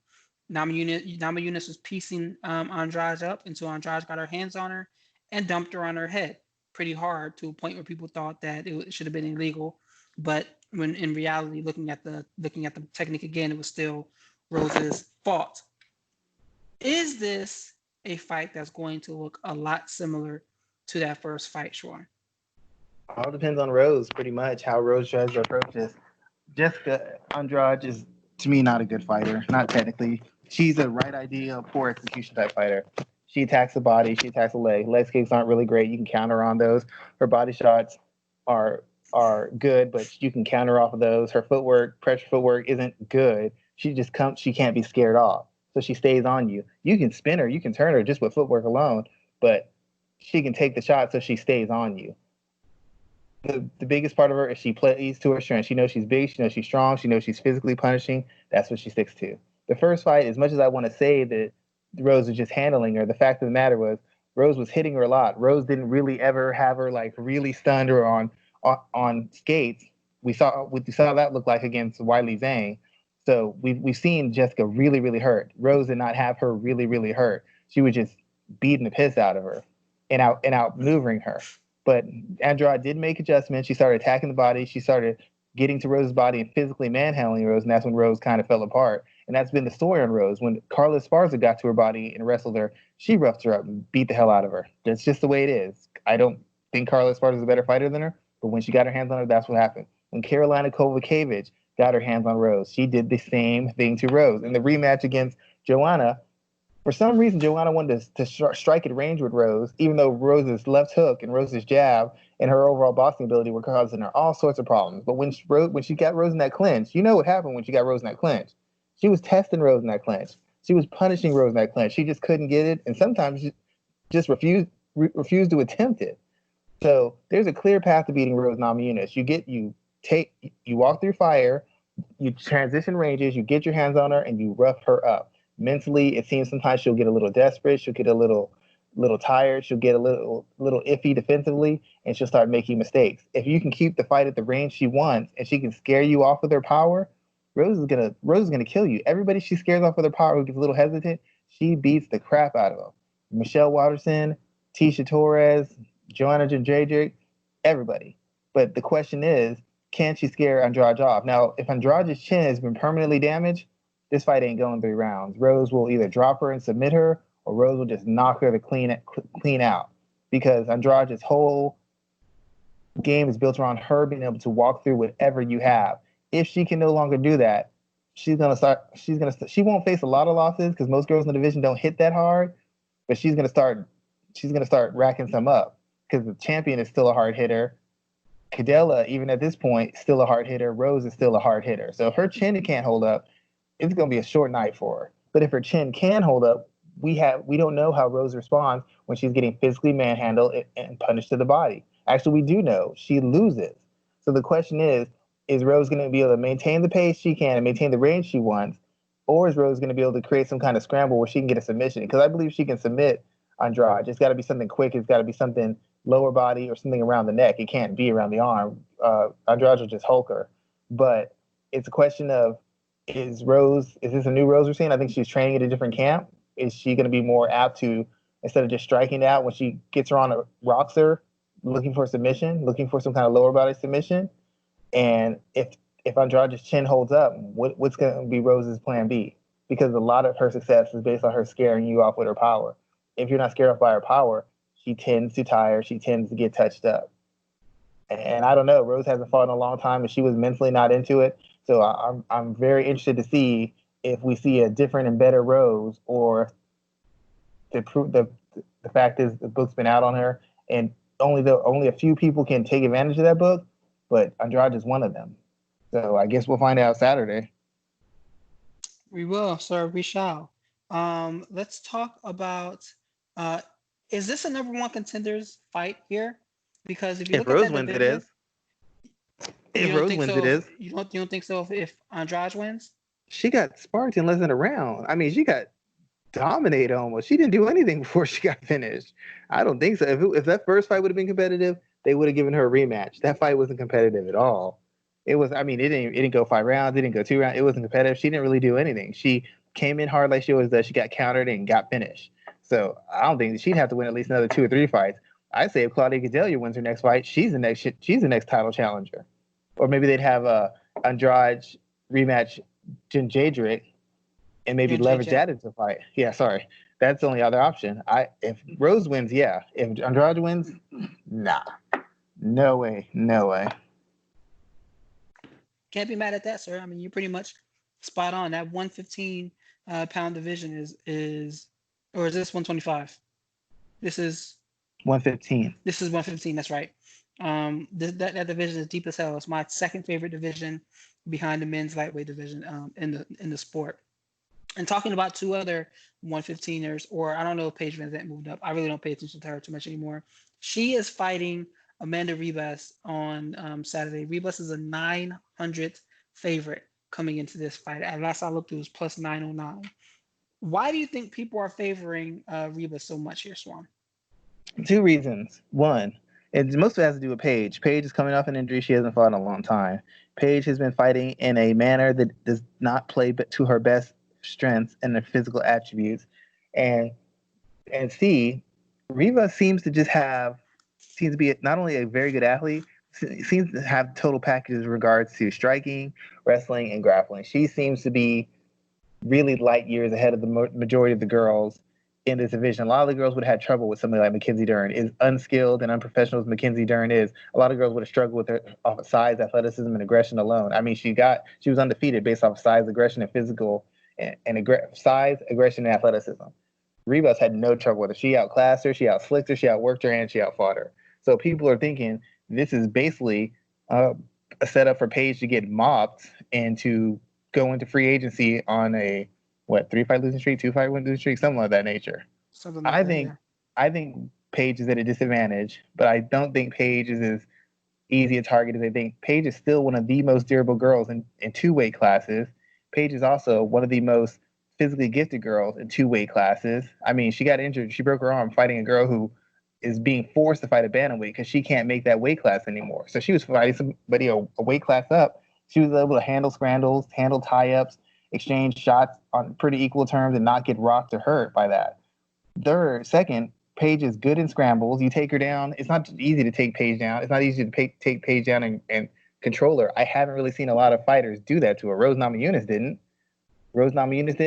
Namajunas was piecing Andrade up until Andrade got her hands on her and dumped her on her head pretty hard, to a point where people thought that it should have been illegal. But when in reality, looking at the technique again, it was still Rose's fault. Is this a fight that's going to look a lot similar to that first fight, Schwan? All depends on Rose, pretty much, how Rose tries to approach this. Jessica Andrade is, to me, not a good fighter, not technically. She's a right idea, poor execution type fighter. She attacks the body, she attacks the leg. Leg kicks aren't really great. You can counter on those. Her body shots are good, but you can counter off of those. Her pressure footwork isn't good. She can't be scared off. So she stays on you. You can spin her, you can turn her just with footwork alone, but she can take the shot, so she stays on you. the biggest part of her is she plays to her strength. She knows she's big. She knows she's strong. She knows she's physically punishing. That's what she sticks to. The first fight, as much as I want to say that Rose was just handling her, the fact of the matter was Rose was hitting her a lot. Rose didn't really ever have her like really stunned or on skates. We saw that look like against Wiley Zhang. So we've seen Jessica really hurt. Rose did not have her really hurt. She was just beating the piss out of her and outmaneuvering her. But Andrade did make adjustments. She started attacking the body. She started getting to Rose's body and physically manhandling Rose, and that's when Rose kind of fell apart. And that's been the story on Rose. When Carla Esparza got to her body and wrestled her, she roughed her up and beat the hell out of her. That's just the way it is. I don't think Carla Esparza is a better fighter than her, but when she got her hands on her, that's what happened. When Carolina Kovacevic got her hands on Rose, she did the same thing to Rose. In the rematch against Joanna, for some reason, Joanna wanted to strike at range with Rose, even though Rose's left hook and Rose's jab and her overall boxing ability were causing her all sorts of problems. But when she got Rose in that clinch, you know what happened when she got Rose in that clinch. She was testing Rose in that clinch. She was punishing Rose in that clinch. She just couldn't get it, and sometimes she just refused to attempt it. So there's a clear path to beating Rose Namajunas. You walk through fire, you transition ranges, you get your hands on her, and you rough her up. Mentally, it seems sometimes she'll get a little desperate, she'll get a little tired, she'll get a little iffy defensively, and she'll start making mistakes. If you can keep the fight at the range she wants, and she can scare you off with her power, Rose is gonna kill you. Everybody she scares off with her power who gets a little hesitant, she beats the crap out of them. Michelle Watterson, Tisha Torres, Joanna Jędrzejczyk, everybody. But the question is, can she scare Andrade off? Now, if Andrade's chin has been permanently damaged, this fight ain't going 3 rounds. Rose will either drop her and submit her, or Rose will just knock her to clean out. Because Andrade's whole game is built around her being able to walk through whatever you have. If she can no longer do that, she won't face a lot of losses because most girls in the division don't hit that hard, but she's gonna start racking some up because the champion is still a hard hitter. Cadella, even at this point, still a hard hitter. Rose is still a hard hitter. So if her chin can't hold up, it's going to be a short night for her. But if her chin can hold up, we don't know how Rose responds when she's getting physically manhandled and punished to the body. Actually, we do know she loses. So the question is Rose going to be able to maintain the pace she can and maintain the range she wants, or is Rose going to be able to create some kind of scramble where she can get a submission? Because I believe she can submit Andrade. It's got to be something quick. It's got to be something lower body or something around the neck. It can't be around the arm. Andrade will just hulk her. But it's a question of, is this a new Rose we're seeing? I think she's training at a different camp. Is she going to be more apt to, instead of just striking out when she gets her on a rocks her, looking for a submission, looking for some kind of lower body submission? And if Andrade's chin holds up, what's going to be Rose's plan B? Because a lot of her success is based on her scaring you off with her power. If you're not scared off by her power, she tends to tire. She tends to get touched up. And I don't know. Rose hasn't fought in a long time, and she was mentally not into it. So I'm very interested to see if we see a different and better Rose, or the fact is the book's been out on her, and only a few people can take advantage of that book, but Andrade is one of them. So I guess we'll find out Saturday. We will, sir. We shall. Let's talk about. Is this a number 1 contenders fight here? Because if you look Rose at that wins, division, it is. If Rose wins, it is. You don't think so? If Andrade wins, she got sparked in less than a round. I mean, she got dominated almost. She didn't do anything before she got finished. I don't think so. If that first fight would have been competitive, they would have given her a rematch. That fight wasn't competitive at all. It was. I mean, it didn't go 5 rounds. It didn't go 2 rounds. It wasn't competitive. She didn't really do anything. She came in hard like she always does. She got countered and got finished. So I don't think she'd have to win at least another 2 or 3 fights. I'd say if Claudia Gadelha wins her next fight, she's the next title challenger. Or maybe they'd have Andrade rematch Jędrzejczyk and maybe leverage that into a fight. Yeah, sorry. That's the only other option. If Rose wins, yeah. If Andrade wins, nah. No way. Can't be mad at that, sir. I mean, you're pretty much spot on. That 115 pound division is, or is this 125? This is 115. This is 115. That's right. That division is deep as hell. It's my second favorite division behind the men's lightweight division in the sport. And talking about 2 other 115ers, or I don't know if Paige VanZant moved up. I really don't pay attention to her too much anymore. She is fighting Amanda Ribas on Saturday. Ribas is a 900 favorite coming into this fight. At last I looked, it was plus 909. Why do you think people are favoring Ribas so much here, Swan? Two reasons. One, and most of it has to do with Paige. Paige is coming off an injury. She hasn't fought in a long time. Paige has been fighting in a manner that does not play to her best strengths and her physical attributes. And C, Riva seems to be not only a very good athlete, seems to have total packages in regards to striking, wrestling, and grappling. She seems to be really light years ahead of the majority of the girls in this division. A lot of the girls would have had trouble with somebody like Mackenzie Dern. As unskilled and unprofessional as Mackenzie Dern is, a lot of girls would have struggled with her off of size, athleticism, and aggression alone. I mean, she was undefeated based off of size, aggression, and physical size, aggression, and athleticism. Ribas had no trouble with her. She outclassed her, she outslicked her, she outworked her, and she outfought her. So people are thinking this is basically a setup for Paige to get mopped and to go into free agency on a 3-fight losing streak, 2-fight win losing streak, something like that nature. Something like that, yeah. I think Paige is at a disadvantage, but I don't think Paige is as easy a target as they think. Paige is still one of the most durable girls in 2 weight classes. Paige is also one of the most physically gifted girls in 2 weight classes. I mean, she got injured. She broke her arm fighting a girl who is being forced to fight a bantamweight because she can't make that weight class anymore. So she was fighting somebody a weight class up. She was able to handle scrambles, handle tie-ups, exchange shots on pretty equal terms, and not get rocked or hurt by that. Second, Paige is good in scrambles. You take her down. It's not easy to take Paige down. It's not easy to take Paige down and control her. I haven't really seen a lot of fighters do that to her. Rose Namajunas didn't.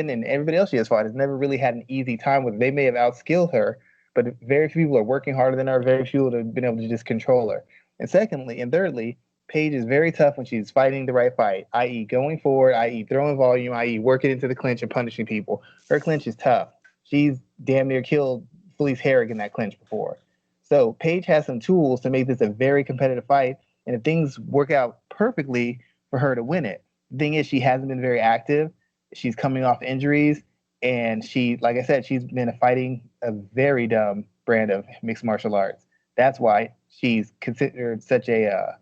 And everybody else she has fought has never really had an easy time with her. They may have outskilled her, but very few people are working harder than her. Very few have been able to just control her. And thirdly, Paige is very tough when she's fighting the right fight, i.e. going forward, i.e. throwing volume, i.e. working into the clinch and punishing people. Her clinch is tough. She's damn near killed Felice Herrig in that clinch before. So Paige has some tools to make this a very competitive fight, and if things work out perfectly for her to win it. The thing is, she hasn't been very active. She's coming off injuries, and like I said, she's been fighting a very dumb brand of mixed martial arts. That's why she's considered such a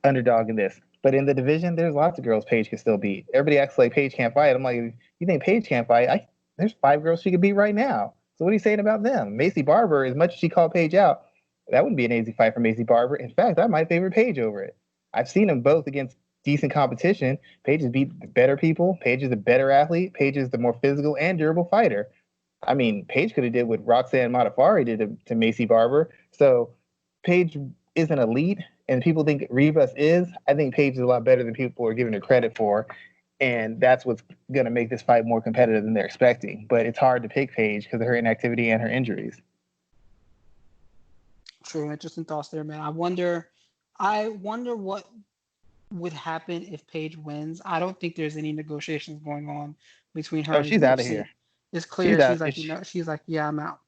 underdog in this. But in the division, there's lots of girls Paige can still beat. Everybody acts like Paige can't fight. I'm like, you think Paige can't fight? There's 5 girls she could beat right now. So what are you saying about them? Macy Barber, as much as she called Paige out, that wouldn't be an easy fight for Macy Barber. In fact, I might favor Paige over it. I've seen them both against decent competition. Paige has beat better people. Paige is a better athlete. Paige is the more physical and durable fighter. I mean, Paige could have did what Roxanne Modafferi did to Macy Barber. So Paige isn't elite, and people think Rivas is. I think Paige is a lot better than people are giving her credit for, and that's what's going to make this fight more competitive than they're expecting. But it's hard to pick Paige because of her inactivity and her injuries. True, interesting thoughts there, man. I wonder what would happen if Paige wins. I don't think there's any negotiations going on between her and she's out of here. It's clear she's like, yeah, I'm out.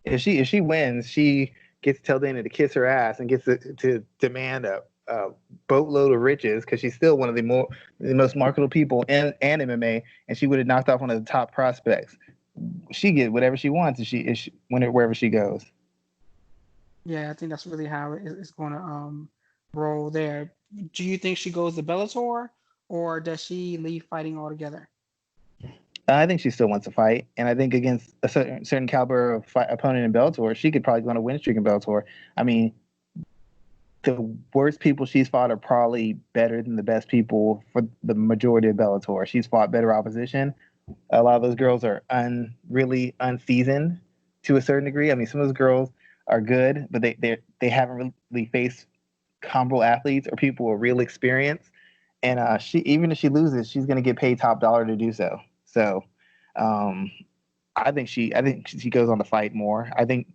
If she wins, she gets to tell Dana to kiss her ass and gets to demand a boatload of riches because she's still one of the most marketable people in MMA, and she would have knocked off one of the top prospects. She get whatever she wants wherever she goes. Yeah, I think that's really how it's going to roll there. Do you think she goes to Bellator, or does she leave fighting altogether? I think she still wants to fight, and I think against a certain caliber of opponent in Bellator, she could probably go on a win streak in Bellator. I mean, the worst people she's fought are probably better than the best people for the majority of Bellator. She's fought better opposition. A lot of those girls are really unseasoned to a certain degree. I mean, some of those girls are good, but they haven't really faced comparable athletes or people with real experience. And even if she loses, she's going to get paid top dollar to do so. So, I think she goes on to fight more. I think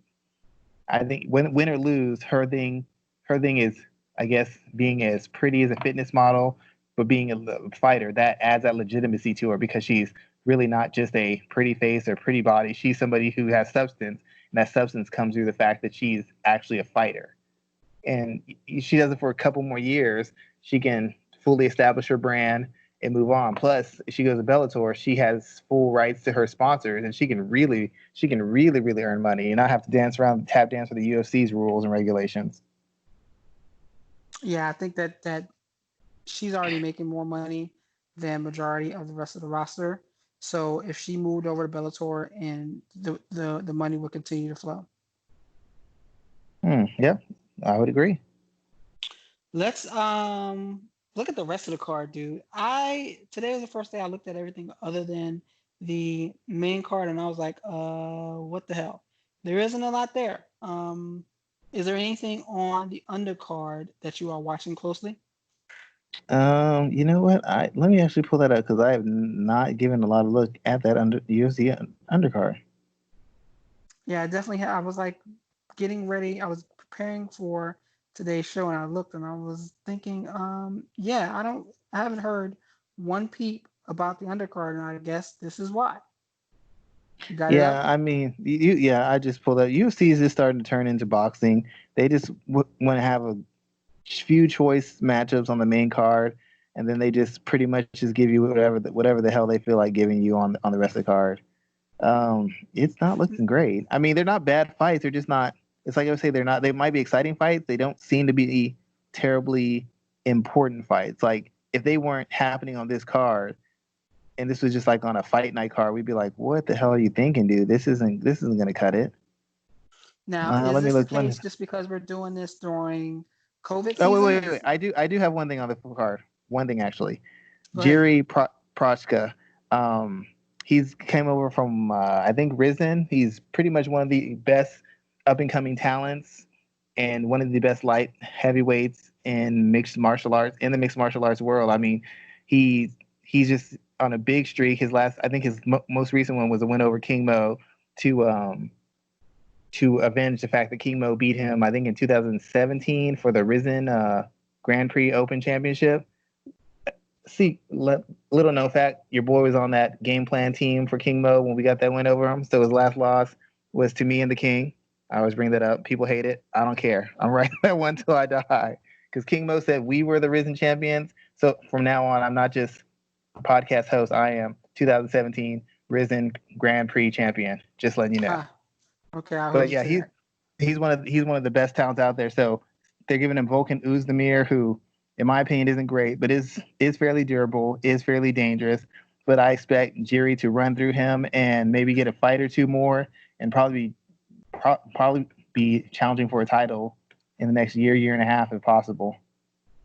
win or lose, her thing is, I guess, being as pretty as a fitness model, but being a fighter, that adds that legitimacy to her because she's really not just a pretty face or pretty body. She's somebody who has substance, and that substance comes through the fact that she's actually a fighter. And she does it for a couple more years. She can fully establish her brand and move on. Plus, if she goes to Bellator, she has full rights to her sponsors, and she can really earn money and not have to dance around tap dance with the UFC's rules and regulations. Yeah, I think that she's already making more money than majority of the rest of the roster. So if she moved over to Bellator, and the money will continue to flow. Yeah, I would agree. Let's look at the rest of the card, dude. Today was the first day I looked at everything other than the main card, and I was like, what the hell? There isn't a lot there. Is there anything on the undercard that you are watching closely? You know what? Let me actually pull that up because I have not given a lot of look at that UFC undercard. Yeah, I definitely I was like getting ready. I was preparing for today's show, and I looked, and I was thinking, yeah, I haven't heard one peep about the undercard, and I guess this is why. You got it Yeah, up? I mean, yeah, I just pulled up. UFC is just starting to turn into boxing. They just want to have a few choice matchups on the main card, and then they just pretty much just give you whatever the hell they feel like giving you on the rest of the card. It's not looking great. I mean, they're not bad fights. They're just not. It's like I would say they're not. They might be exciting fights. They don't seem to be terribly important fights. Like if they weren't happening on this card, and this was just like on a fight night card, we'd be like, "What the hell are you thinking, dude? This isn't gonna cut it." Now, is Let me this the look. Let me. case just because we're doing this during COVID Oh season? wait. I do have one thing on the card. One thing actually. Go ahead. Jiri Prochka. Um, he's came over from I think Risen. He's pretty much one of the best up and coming talents and one of the best light heavyweights in mixed martial arts world. I mean, he's just on a big streak. His last, I think, his most recent one was a win over King Mo to avenge the fact that King Mo beat him. I think in 2017 for the Risen Grand Prix Open Championship. See, little known fact, your boy was on that game plan team for King Mo when we got that win over him. So his last loss was to me and the King. I always bring that up. People hate it. I don't care. I'm writing that one till I die. Because King Mo said we were the Risen champions. So from now on, I'm not just a podcast host. I am 2017 Risen Grand Prix champion. Just letting you know. Ah, okay, I'll hold But you yeah, to that. he's one of the best talents out there. So they're giving him Volkan Oezdemir, who, in my opinion, isn't great, but is fairly durable, is fairly dangerous. But I expect Jiri to run through him and maybe get a fight or two more, and probably be challenging for a title in the next year and a half if possible.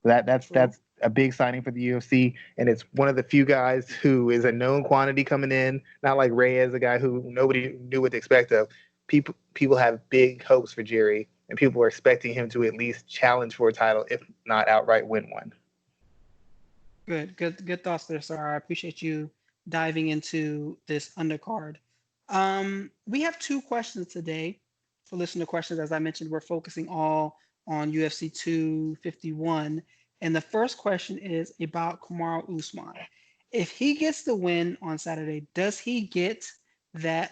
True. That's a big signing for the UFC, and it's one of the few guys who is a known quantity coming in. Not like Reyes, a guy who nobody knew what to expect of. People have big hopes for Jerry, and people are expecting him to at least challenge for a title, if not outright win one. Good thoughts there, sir. I appreciate you diving into this undercard. We have two questions today for listener questions. As I mentioned, we're focusing all on UFC 251. And the first question is about Kamaru Usman. If he gets the win on Saturday, does he get that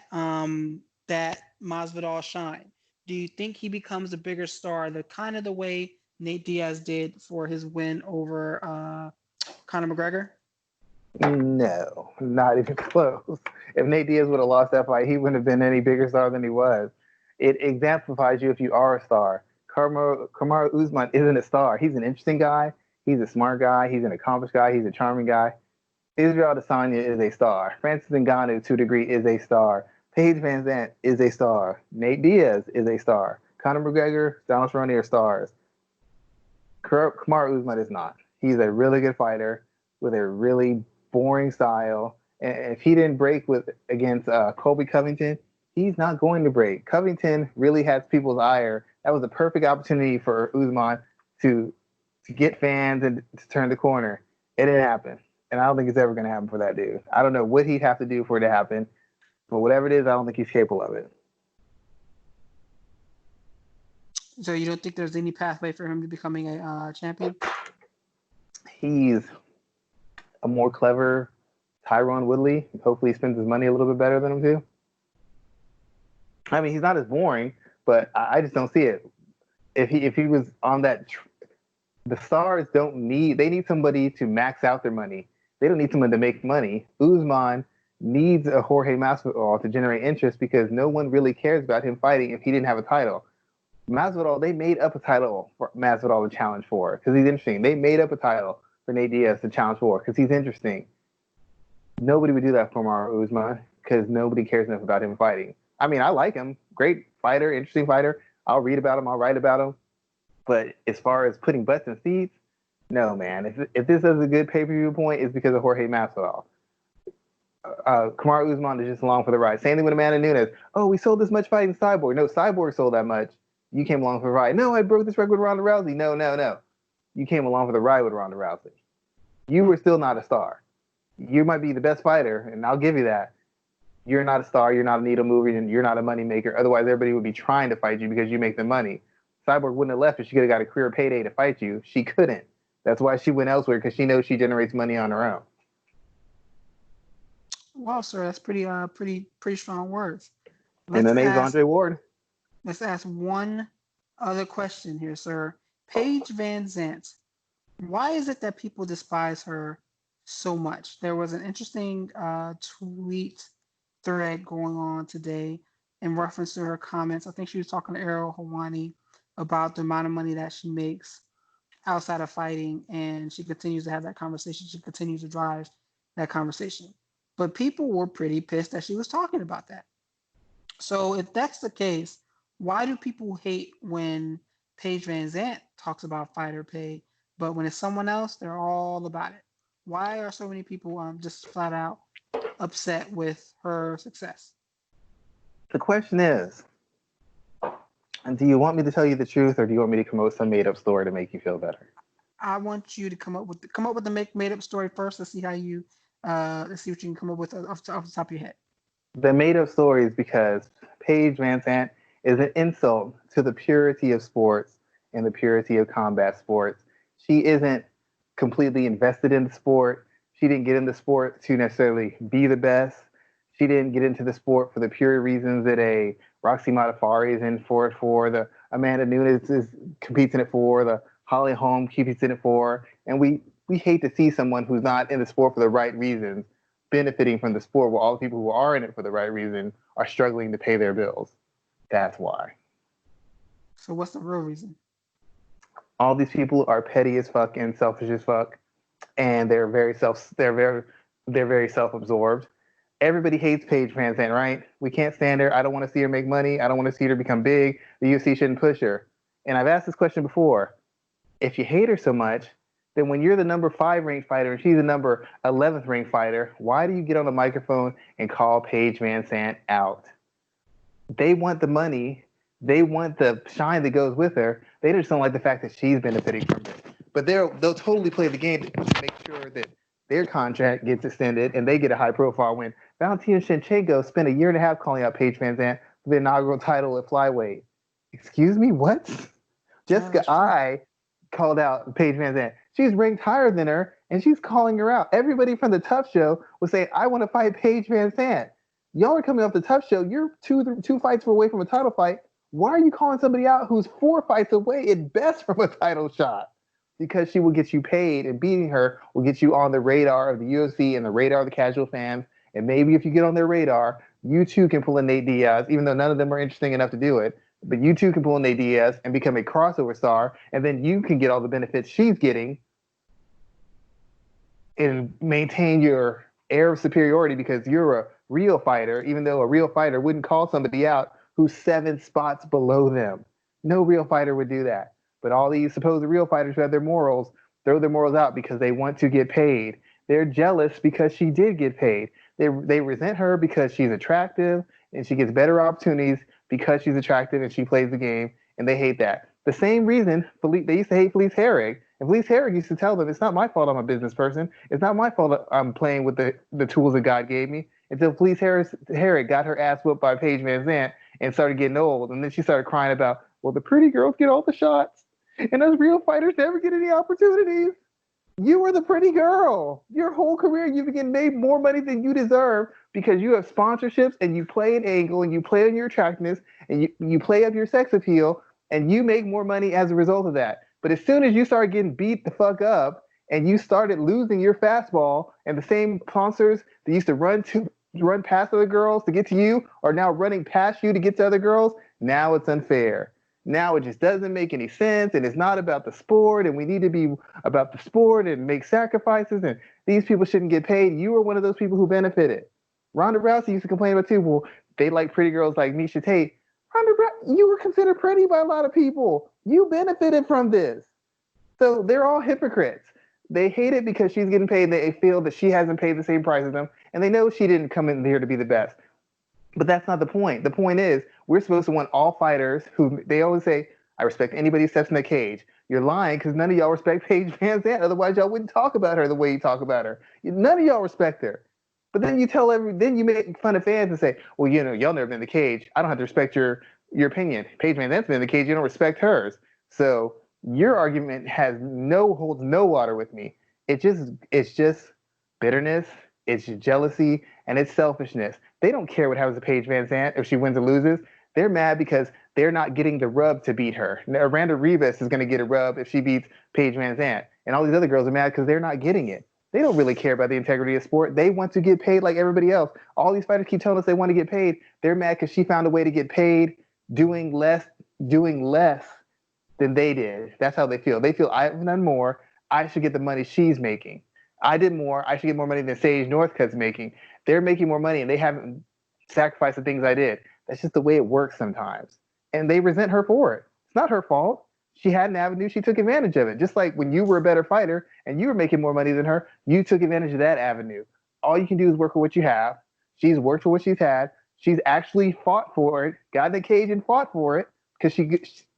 Masvidal shine? Do you think he becomes a bigger star, the kind of the way Nate Diaz did for his win over Conor McGregor? No, not even close. If Nate Diaz would have lost that fight, he wouldn't have been any bigger star than he was. It exemplifies you if you are a star. Kamaru Usman isn't a star. He's an interesting guy. He's a smart guy. He's an accomplished guy. He's a charming guy. Israel Adesanya is a star. Francis Ngannou, to a degree, is a star. Paige VanZant is a star. Nate Diaz is a star. Conor McGregor, Donald Cerrone are stars. Kamaru Usman is not. He's a really good fighter with a really boring style. And if he didn't break against Colby Covington, he's not going to break. Covington really has people's ire. That was a perfect opportunity for Usman to get fans and to turn the corner. It didn't happen. And I don't think it's ever going to happen for that dude. I don't know what he'd have to do for it to happen, but whatever it is, I don't think he's capable of it. So you don't think there's any pathway for him to becoming a champion? He's a more clever Tyron Woodley. Hopefully, he spends his money a little bit better than him too. I mean, he's not as boring, but I just don't see it. If he was on that, the stars don't need. They need somebody to max out their money. They don't need someone to make money. Usman needs a Jorge Masvidal to generate interest because no one really cares about him fighting if he didn't have a title. Masvidal, they made up a title for Masvidal to challenge for because he's interesting. They made up a title for Nate Diaz to challenge for because he's interesting. Nobody would do that for Kamaru Usman because nobody cares enough about him fighting. I mean, I like him. Great fighter, interesting fighter. I'll read about him. I'll write about him. But as far as putting butts in seats, no, man. If this is a good pay-per-view point, it's because of Jorge Masvidal. Kamaru Usman is just along for the ride. Same thing with Amanda Nunes. Oh, we sold this much fighting Cyborg. No, Cyborg sold that much. You came along for the ride. No, I broke this record with Ronda Rousey. No. You came along for the ride with Ronda Rousey. You were still not a star. You might be the best fighter, and I'll give you that. You're not a star. You're not a needle mover, and you're not a money maker. Otherwise, everybody would be trying to fight you because you make them money. Cyborg wouldn't have left if she could have got a career payday to fight you. She couldn't. That's why she went elsewhere, because she knows she generates money on her own. Wow, sir, that's pretty strong words. MMA's Andre Ward. Let's ask one other question here, sir. Paige VanZant. Why is it that people despise her so much? There was an interesting tweet thread going on today in reference to her comments. I think she was talking to Ariel Helwani about the amount of money that she makes outside of fighting, and she continues to have that conversation. She continues to drive that conversation. But people were pretty pissed that she was talking about that. So if that's the case, why do people hate when Paige VanZant talks about fighter pay, but when it's someone else, they're all about it? Why are so many people just flat out upset with her success? The question is, do you want me to tell you the truth, or do you want me to come up with some made-up story to make you feel better? I want you to come up with the made-up story first. Let's see how you let's see what you can come up with off the top of your head. The made-up story is because Paige VanZant is an insult to the purity of sports and the purity of combat sports. She isn't completely invested in the sport. She didn't get into sport to necessarily be the best. She didn't get into the sport for the pure reasons that a Roxy Modafferi is in for it for, the Amanda Nunes is competes in it for, the Holly Holm competes in it for. And we hate to see someone who's not in the sport for the right reasons benefiting from the sport, while all the people who are in it for the right reason are struggling to pay their bills. That's why. So what's the real reason? All these people are petty as fuck and selfish as fuck, and they're very self-absorbed. Everybody hates Paige VanZant, right? We can't stand her. I don't want to see her make money. I don't want to see her become big. The UFC shouldn't push her. And I've asked this question before. If you hate her so much, then when you're the number 5 ranked fighter and she's the number 11th ranked fighter, why do you get on the microphone and call Paige VanZant out? They want the money. They want the shine that goes with her. They just don't like the fact that she's benefiting from it. But they'll totally play the game to make sure that their contract gets extended and they get a high profile win. Valentina Shevchenko spent a year and a half calling out Paige VanZant for the inaugural title at flyweight. Excuse me, what? Jessica Eye called out Paige VanZant. She's ranked higher than her, and she's calling her out. Everybody from the Tough Show was saying, I want to fight Paige VanZant. Y'all are coming off the Tough Show. You're two fights away from a title fight. Why are you calling somebody out who's 4 fights away at best from a title shot? Because she will get you paid, and beating her will get you on the radar of the UFC and the radar of the casual fans. And maybe if you get on their radar, you too can pull a Nate Diaz, even though none of them are interesting enough to do it. But you too can pull a Nate Diaz and become a crossover star, and then you can get all the benefits she's getting and maintain your air of superiority because you're a real fighter, even though a real fighter wouldn't call somebody out who's 7 spots below them. No real fighter would do that. But all these supposed real fighters who have their morals throw their morals out because they want to get paid. They're jealous because she did get paid. They resent her because she's attractive and she gets better opportunities because she's attractive and she plays the game, and they hate that. The same reason they used to hate Felice Herrig. And Felice Herrig used to tell them, it's not my fault I'm a business person. It's not my fault I'm playing with the tools that God gave me. Until Felice Herrig got her ass whooped by Paige VanZant and started getting old. And then she started crying about, well, the pretty girls get all the shots. And us real fighters never get any opportunities. You were the pretty girl. Your whole career, you've been made more money than you deserve because you have sponsorships and you play an angle and you play on your attractiveness and you play up your sex appeal and you make more money as a result of that. But as soon as you start getting beat the fuck up and you started losing your fastball, and the same sponsors that used to run past other girls to get to you are now running past you to get to other girls. Now it's unfair. Now it just doesn't make any sense, and it's not about the sport, and we need to be about the sport and make sacrifices, and these people shouldn't get paid. You were one of those people who benefited. Ronda Rousey used to complain about too. Well, they like pretty girls like Misha Tate. Ronda Rousey, you were considered pretty by a lot of people. You benefited from this. So they're all hypocrites. They hate it because she's getting paid. They feel that she hasn't paid the same price as them, and they know she didn't come in here to be the best. But that's not the point. The point is, we're supposed to want all fighters who, they always say, I respect anybody who steps in the cage. You're lying because none of y'all respect Paige VanZant. Otherwise, y'all wouldn't talk about her the way you talk about her. None of y'all respect her. But then then you make fun of fans and say, well, y'all never been in the cage. I don't have to respect your opinion. Paige VanZant's been in the cage. You don't respect hers. So your argument holds no water with me. It's just bitterness. It's jealousy, and it's selfishness. They don't care what happens to Paige VanZant if she wins or loses. They're mad because they're not getting the rub to beat her. Now, Randa Rivas is going to get a rub if she beats Paige VanZant, and all these other girls are mad because they're not getting it. They don't really care about the integrity of sport. They want to get paid like everybody else. All these fighters keep telling us they want to get paid. They're mad because she found a way to get paid doing less than they did. That's how they feel. They feel I've done more. I should get the money she's making. I did more. I should get more money than Sage Northcutt's making. They're making more money, and they haven't sacrificed the things I did. That's just the way it works sometimes. And they resent her for it. It's not her fault. She had an avenue. She took advantage of it. Just like when you were a better fighter and you were making more money than her, you took advantage of that avenue. All you can do is work for what you have. She's worked for what she's had. She's actually fought for it, got in the cage and fought for it because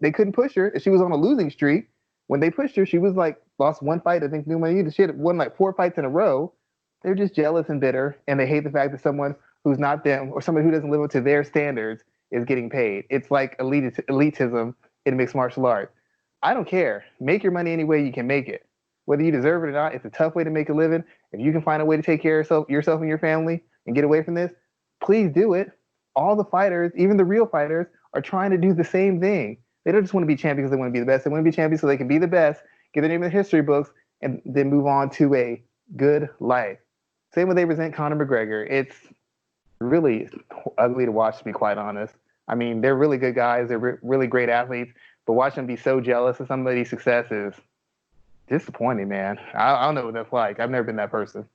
they couldn't push her. She was on a losing streak. When they pushed her, she was like, lost one fight. I think she had won like 4 fights in a row. They're just jealous and bitter, and they hate the fact that someone who's not them or somebody who doesn't live up to their standards is getting paid. It's like elitism in mixed martial arts. I don't care. Make your money any way you can make it. Whether you deserve it or not, it's a tough way to make a living. If you can find a way to take care of yourself and your family and get away from this, please do it. All the fighters, even the real fighters, are trying to do the same thing. They don't just want to be champions because they want to be the best. They want to be champions so they can be the best, get their name in the history books, and then move on to a good life. Same way they resent Conor McGregor. It's really ugly to watch, to be quite honest. I mean, they're really good guys. They're really great athletes. But watching them be so jealous of somebody's success is disappointing, man. I don't know what that's like. I've never been that person.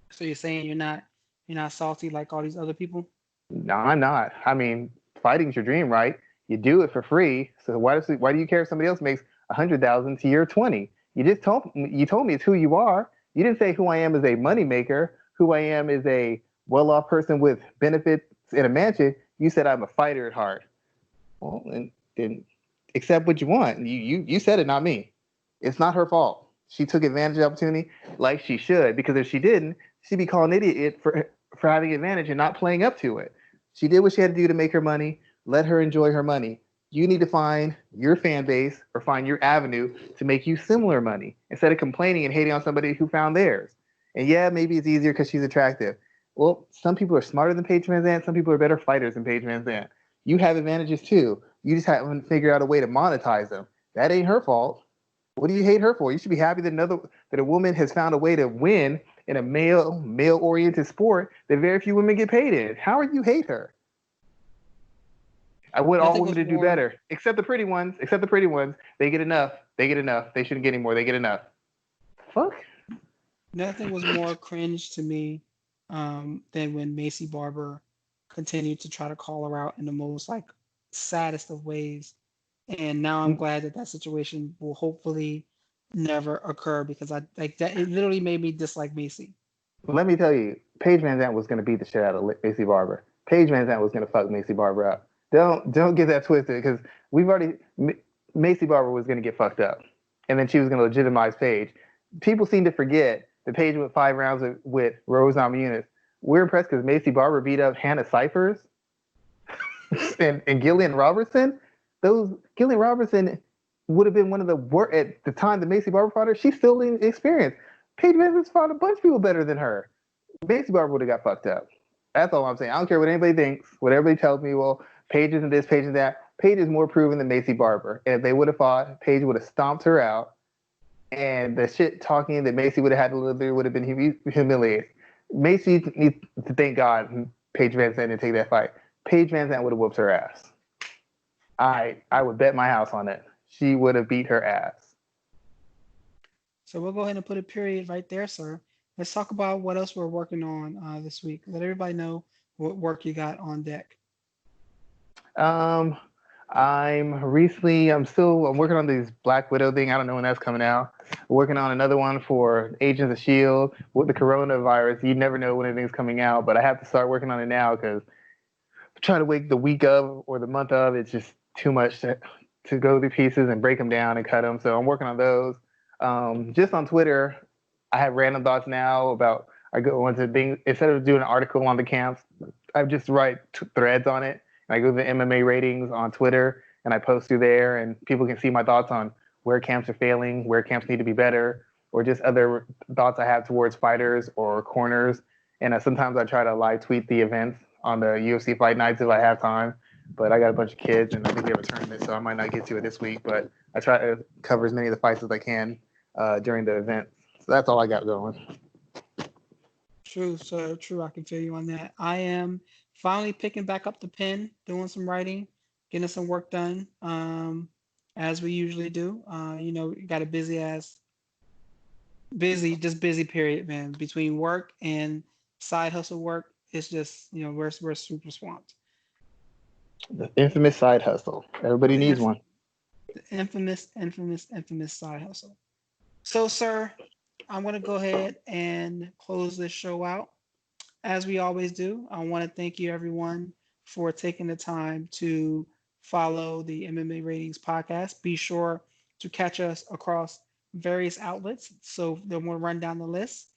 So you're saying you're not salty like all these other people? No, I'm not. I mean, fighting's your dream, right? You do it for free. So why do you care if somebody else makes $100,000 to your 20? You told me it's who you are. You didn't say who I am as a moneymaker, who I am as a well-off person with benefits in a mansion. You said I'm a fighter at heart. Well, and then accept what you want. You said it, not me. It's not her fault. She took advantage of the opportunity like she should, because if she didn't, she'd be called an idiot for having advantage and not playing up to it. She did what she had to do to make her money. Let her enjoy her money. You need to find your fan base or find your avenue to make you similar money instead of complaining and hating on somebody who found theirs. And yeah, maybe it's easier because she's attractive. Well, some people are smarter than Paige VanZant. Some people are better fighters than Paige VanZant. You have advantages too. You just haven't figured out a way to monetize them. That ain't her fault. What do you hate her for? You should be happy that a woman has found a way to win in a male-oriented sport that very few women get paid in. How would you hate her? I want all women to do better, except the pretty ones. They get enough. They shouldn't get any more. They get enough. Fuck. Nothing was more cringe to me than when Macy Barber continued to try to call her out in the most saddest of ways. And now I'm glad that situation will hopefully never occur, because that it literally made me dislike Macy. Let me tell you, Paige VanZant was going to beat the shit out of Macy Barber. Paige VanZant was going to fuck Macy Barber up. Don't get that twisted, because Macy Barber was going to get fucked up, and then she was going to legitimize Paige. People seem to forget that Paige went 5 rounds with Rose Namajunas. We're impressed because Macy Barber beat up Hannah Cyphers and Gillian Robertson. Gillian Robertson would have been one of the worst at the time that Macy Barber fought her. She's still inexperienced. Paige VanZant's fought a bunch of people better than her. Macy Barber would have got fucked up. That's all I'm saying. I don't care what anybody thinks. What everybody tells me, well, Paige isn't this, Paige isn't that. Paige is more proven than Macy Barber. And if they would have fought, Paige would have stomped her out. and the shit talking that Macy would have had to do would have been humiliating. Macy needs to thank God Paige VanZant didn't take that fight. Paige VanZant would have whooped her ass. I would bet my house on it. She would have beat her ass. So we'll go ahead and put a period right there, sir. Let's talk about what else we're working on this week. Let everybody know what work you got on deck. I'm working on this Black Widow thing. I don't know when that's coming out. Working on another one for Agents of S.H.I.E.L.D. with the coronavirus. You never know when anything's coming out, but I have to start working on it now because trying to wait the week of or the month of, it's just too much to go through pieces and break them down and cut them. So I'm working on those. Just on Twitter, I have random thoughts now about I go into things instead of doing an article on the camps, I just write threads on it. And I go to the MMA ratings on Twitter and I post through there, and people can see my thoughts on where camps are failing, where camps need to be better, or just other thoughts I have towards fighters or corners. And sometimes I try to live tweet the events on the UFC fight nights if I have time. But I got a bunch of kids, and I think we have a tournament, so I might not get to it this week. But I try to cover as many of the fights as I can during the event. So that's all I got going. True, sir. True. I can feel you on that. I am finally picking back up the pen, doing some writing, getting some work done, as we usually do. Got a busy period, man. Between work and side hustle work, it's just, we're super swamped. The infamous side hustle. Everybody The, needs inf- one. the infamous side hustle. So, sir, I'm going to go ahead and close this show out. As we always do, I want to thank you, everyone, for taking the time to follow the MMA Ratings podcast. Be sure to catch us across various outlets. So then we'll run down the list.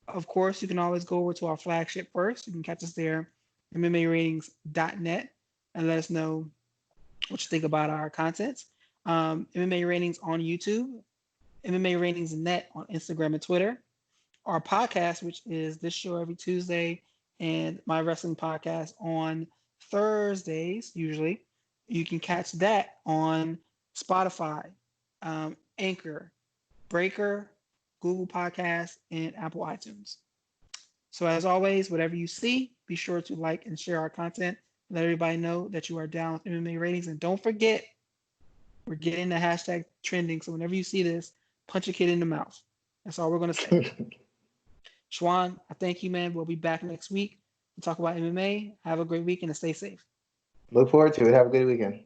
Of course, you can always go over to our flagship first. You can catch us there, MMAratings.net, and let us know what you think about our content. MMA Ratings on YouTube, MMA Ratings Net on Instagram and Twitter. Our podcast, which is this show every Tuesday, and my wrestling podcast on Thursdays, usually. You can catch that on Spotify, Anchor, Breaker, Google Podcasts, and Apple iTunes. So, as always, whatever you see, be sure to like and share our content. Let everybody know that you are down with MMA Ratings. And don't forget, we're getting the hashtag trending. So, whenever you see this, punch a kid in the mouth. That's all we're going to say. Schwan, I thank you, man. We'll be back next week to talk about MMA. Have a great weekend and stay safe. Look forward to it. Have a good weekend.